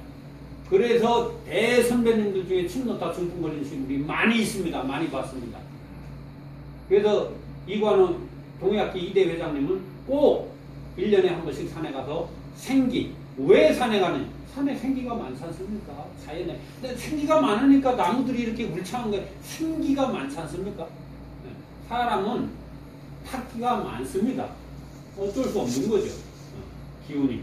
Speaker 1: 그래서 대선배님들 중에 침 놓다 중풍 걸리신 분이 많이 있습니다. 많이 봤습니다. 그래서 이관우 동해학기 이대 회장님은 꼭 1년에 한 번씩 산에 가서 생기, 왜 산에 가느냐? 산에 생기가 많지 않습니까? 자연에. 근데 생기가 많으니까 나무들이 이렇게 울창한 거예요. 생기가 많지 않습니까? 사람은 탁기가 많습니다. 어쩔 수 없는 거죠. 기운이.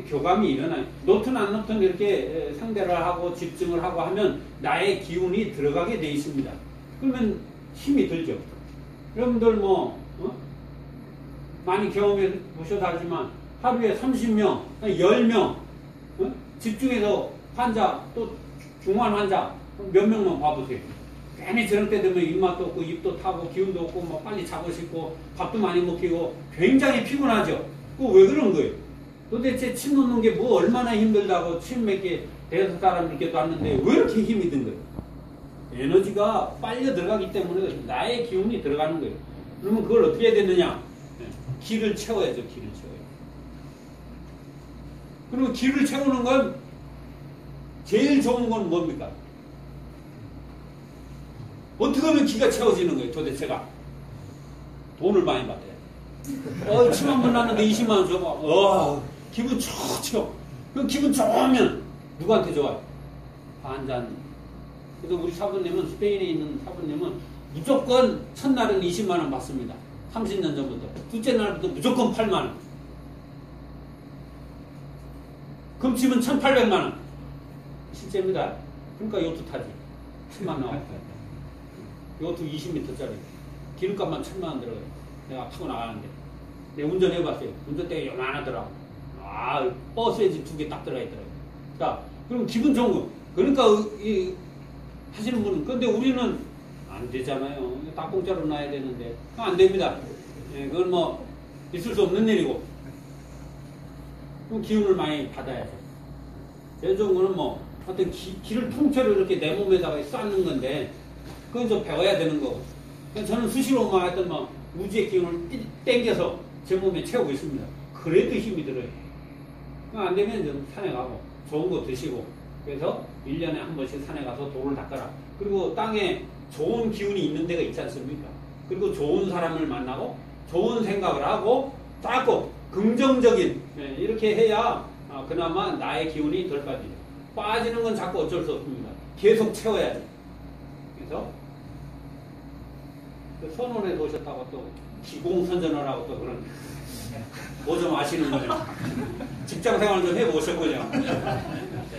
Speaker 1: 교감이 일어나요. 놓든 안 놓든 이렇게 상대를 하고 집중을 하고 하면 나의 기운이 들어가게 돼 있습니다. 그러면 힘이 들죠. 여러분들 많이 경험해 보셔도 알지만 하루에 30명, 10명 집중해서 환자, 또 중환 환자 몇 명만 봐보세요. 괜히 저녁 때 되면 입맛도 없고 입도 타고 기운도 없고 빨리 자고 싶고 밥도 많이 먹히고 굉장히 피곤하죠. 그거 왜 그런 거예요? 도대체 침 놓는 게 뭐 얼마나 힘들다고 침 몇 개 대여섯 사람 이렇게 놨는데 왜 이렇게 힘이 든 거예요? 에너지가 빨려 들어가기 때문에 나의 기운이 들어가는 거예요. 그러면 그걸 어떻게 해야 되느냐? 기를 채워야죠. 기를 채워요. 그리고 기를 채우는 건 제일 좋은 건 뭡니까? 어떻게 하면 기가 채워지는 거예요? 도대체가 돈을 많이 받아요. 침 한 번 났는데 20만 원 줘봐. 기분 좋죠. 그 기분 좋으면 누구한테 좋아요? 환자님. 그래서 우리 사부님은, 스페인에 있는 사부님은 무조건 첫날은 20만 원 받습니다. 30년 전부터. 둘째 날부터 무조건 8만 원. 금침은 1,800만 원. 실제입니다. 그러니까 요트 타지. 10만 나와. 요트 20m짜리. 기름값만 1,000만 원 들어가요. 내가 타고 나가는데. 내가 운전해봤어요. 운전대가 요만하더라고. 버스에 2개 딱 들어가 있더라고요. 자, 그럼 기분 좋은 거. 그러니까 하시는 분은, 근데 우리는 안 되잖아요. 딱 공짜로 놔야 되는데. 안 됩니다. 예, 그건 뭐 있을 수 없는 일이고. 그럼 기운을 많이 받아야죠. 제일 좋은 거는 뭐 하여튼 기를 통째로 이렇게 내 몸에다가 쌓는 건데, 그건 좀 배워야 되는 거고. 저는 수시로만 하여튼 뭐 우주의 기운을 땡겨서 제 몸에 채우고 있습니다. 그래도 힘이 들어요. 안 되면 좀 산에 가고 좋은 거 드시고, 그래서 1년에 한 번씩 산에 가서 돌을 닦아라. 그리고 땅에 좋은 기운이 있는 데가 있지 않습니까? 그리고 좋은 사람을 만나고 좋은 생각을 하고 닦고 긍정적인, 이렇게 해야 그나마 나의 기운이 덜 빠지죠. 빠지는 건 자꾸 어쩔 수 없습니다. 계속 채워야지. 그래서 선원에 오셨다고 또 기공선전을 하고 또 그런 뭐 좀 아시는 거죠. 직장 생활 좀 해보셨군요.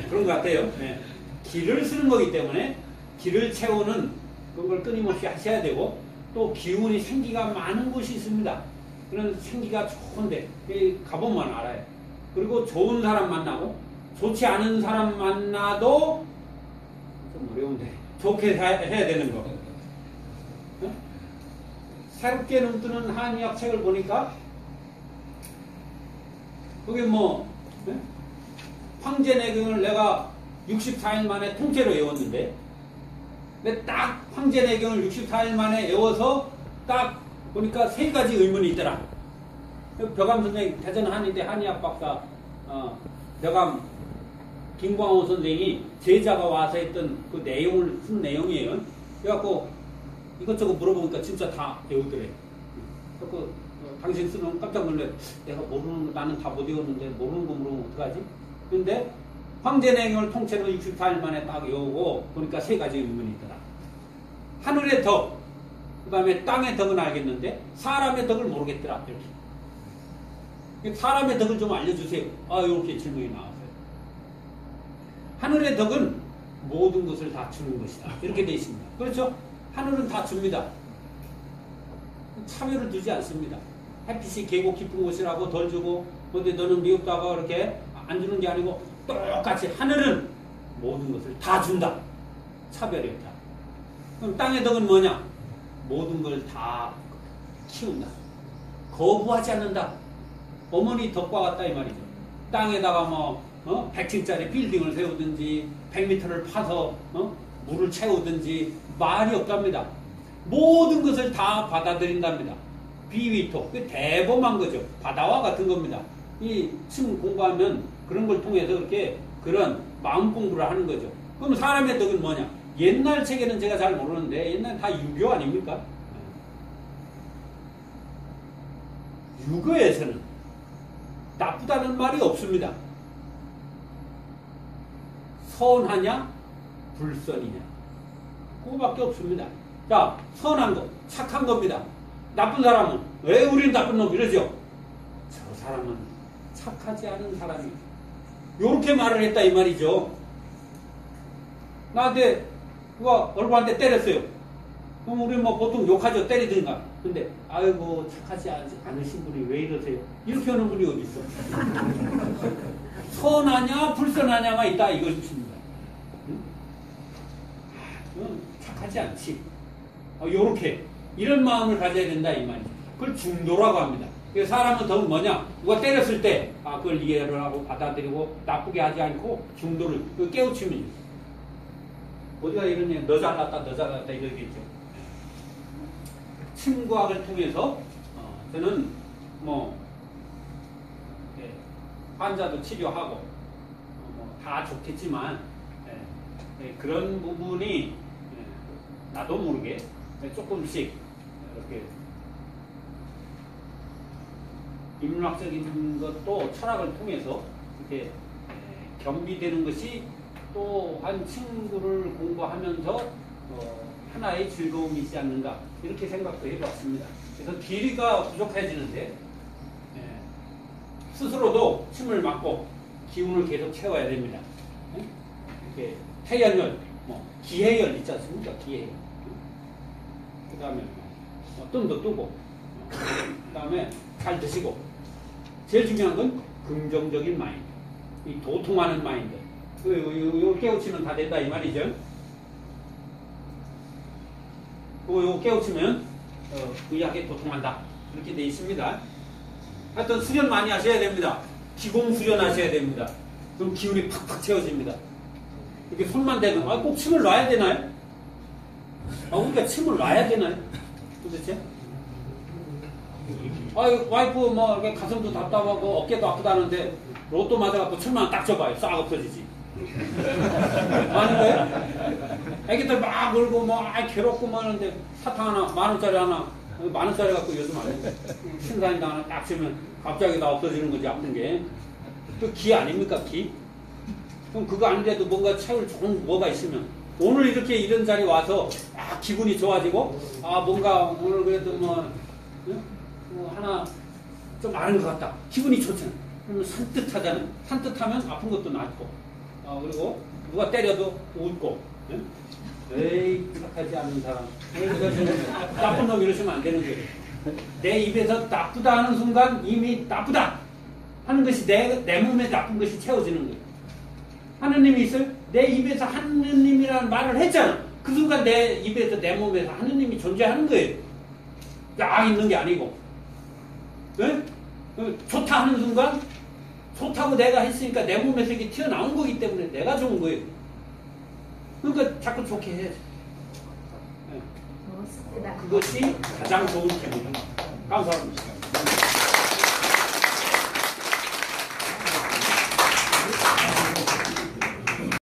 Speaker 1: 그런 것 같아요. 네. 기를 쓰는 거기 때문에 기를 채우는 그걸 끊임없이 하셔야 되고, 또 기운이 생기가 많은 곳이 있습니다. 그런 생기가 좋은데 가보면 알아요. 그리고 좋은 사람 만나고 좋지 않은 사람 만나도 좀 어려운데 좋게 해야 되는 거. 새롭게 눈뜨는 한의학 책을 보니까 그게 뭐 황제내경을 내가 64일 만에 통째로 외웠는데, 근데 딱 황제내경을 64일 만에 외워서 딱 보니까 3가지 의문이 있더라. 벼감 선생님, 대전 한의대 한의학 박사 벼감 김광호 선생이 제자가 와서 했던 그 내용을 쓴 내용이에요. 그래갖고 이것저것 물어보니까 진짜 다 외우더래. 그 당신 쓰는 깜짝 놀래. 내가 모르는 거, 나는 다 못 외웠는데 모르는 거 물어보면 어떡하지? 근데 황제내경을 통째로 64일 만에 딱 외우고 보니까 3가지 의문이 있더라. 하늘의 덕, 그 다음에 땅의 덕은 알겠는데 사람의 덕을 모르겠더라. 이렇게. 사람의 덕을 좀 알려주세요. 이렇게 질문이 나왔어요. 하늘의 덕은 모든 것을 다 주는 것이다. 이렇게 되어 있습니다. 그렇죠? 하늘은 다 줍니다. 차별을 두지 않습니다. 햇빛이 개고 깊은 곳이라고 덜 주고, 근데 너는 미흡다고 이렇게 안 주는 게 아니고 똑같이 하늘은 모든 것을 다 준다. 차별이 없다. 그럼 땅의 덕은 뭐냐? 모든 걸 다 키운다. 거부하지 않는다. 어머니 덕과 같다 이 말이죠. 땅에다가 100층짜리 빌딩을 세우든지 100m를 파서 물을 채우든지 말이 없답니다. 모든 것을 다 받아들인답니다. 비위토, 그 대범한 거죠. 바다와 같은 겁니다. 이 침 공부하면 그런 걸 통해서 그렇게 그런 마음 공부를 하는 거죠. 그럼 사람의 덕은 뭐냐? 옛날 책에는 제가 잘 모르는데 옛날 다 유교 아닙니까? 유교에서는 나쁘다는 말이 없습니다. 선하냐 불선이냐 그거밖에 없습니다. 자, 선한 거 착한 겁니다. 나쁜 사람은 왜 우린 나쁜 놈 이러죠? 저 사람은 착하지 않은 사람이 요렇게 말을 했다 이 말이죠. 나한테 누가 얼굴 한 대 때렸어요. 그럼 우리 뭐 보통 욕하죠. 때리든가. 근데 아이고 착하지 않으신 분이 왜 이러세요? 이렇게 하는 분이 어디 있어? 선하냐 불선하냐가 있다 이것입니다. 착하지 않지. 요렇게 이런 마음을 가져야 된다 이 말이죠. 그걸 중도라고 합니다. 사람은 더 뭐냐? 누가 때렸을 때 그걸 이해를 하고 받아들이고 나쁘게 하지 않고 중도를 깨우치면 어디가 이러냐? 너 잘났다 너 잘났다 이러겠죠. 침구학을 통해서 저는 환자도 치료하고 다 좋겠지만 그런 부분이 나도 모르게 조금씩 이렇게 인문학적인 것도 철학을 통해서 이렇게 겸비되는 것이 또한 친구를 공부하면서 하나의 즐거움이 있지 않는가 이렇게 생각도 해봤습니다. 그래서 길이가 부족해지는데 스스로도 침을 맞고 기운을 계속 채워야 됩니다. 이렇게 태연열, 기해열 있지 않습니까? 기해열. 그 다음에 뜸도 뜨고, 그 다음에 잘 드시고, 제일 중요한 건 긍정적인 마인드, 이 도통하는 마인드. 요 깨우치면 다 된다 이 말이죠. 요 깨우치면 의학에 도통한다 이렇게 돼 있습니다. 하여튼 수련 많이 하셔야 됩니다. 기공 수련 하셔야 됩니다. 그럼 기운이 팍팍 채워집니다. 이렇게 손만 대도 꼭 침을 놔야 되나요? 우리가 침을 놔야 되나요? 도대체? 와이프 뭐 이렇게 가슴도 답답하고 어깨도 아프다는데 로또 맞아갖고 침만 딱 줘봐요. 싹 없어지지. 아는 거예요? 애기들 막 울고 뭐 괴롭고 뭐 하는데 사탕 하나 10,000원짜리 하나 10,000원짜리 갖고 요즘 안 해. 신사인당 하나 딱 주면 갑자기 다 없어지는 거지 아픈 게. 그 기 아닙니까 기? 그럼 그거 아닌데도 뭔가 채울 좋은 뭐가 있으면 오늘 이렇게 이런 자리 와서 기분이 좋아지고 뭔가 오늘 그래도 뭐 하나 좀 아는 것 같다. 기분이 좋잖아. 그러면 산뜻하잖아요. 산뜻하면 아픈 것도 낫고 그리고 누가 때려도 웃고 에이 착하지 않은 사람 나쁜 놈 이러시면 안 되는 거예요. 내 입에서 나쁘다 하는 순간 이미 나쁘다 하는 것이 내 몸에 나쁜 것이 채워지는 거예요. 하느님이 있어요? 내 입에서 하느님이라는 말을 했잖아. 그 순간 내 입에서 내 몸에서 하느님이 존재하는 거예요. 약 있는 게 아니고. 네? 좋다 하는 순간 좋다고 내가 했으니까 내 몸에서 이게 튀어나온 거기 때문에 내가 좋은 거예요. 그러니까 자꾸 좋게 해야지. 네.
Speaker 4: 고맙습니다.
Speaker 1: 그것이 가장 좋은 기분입니다. 감사합니다.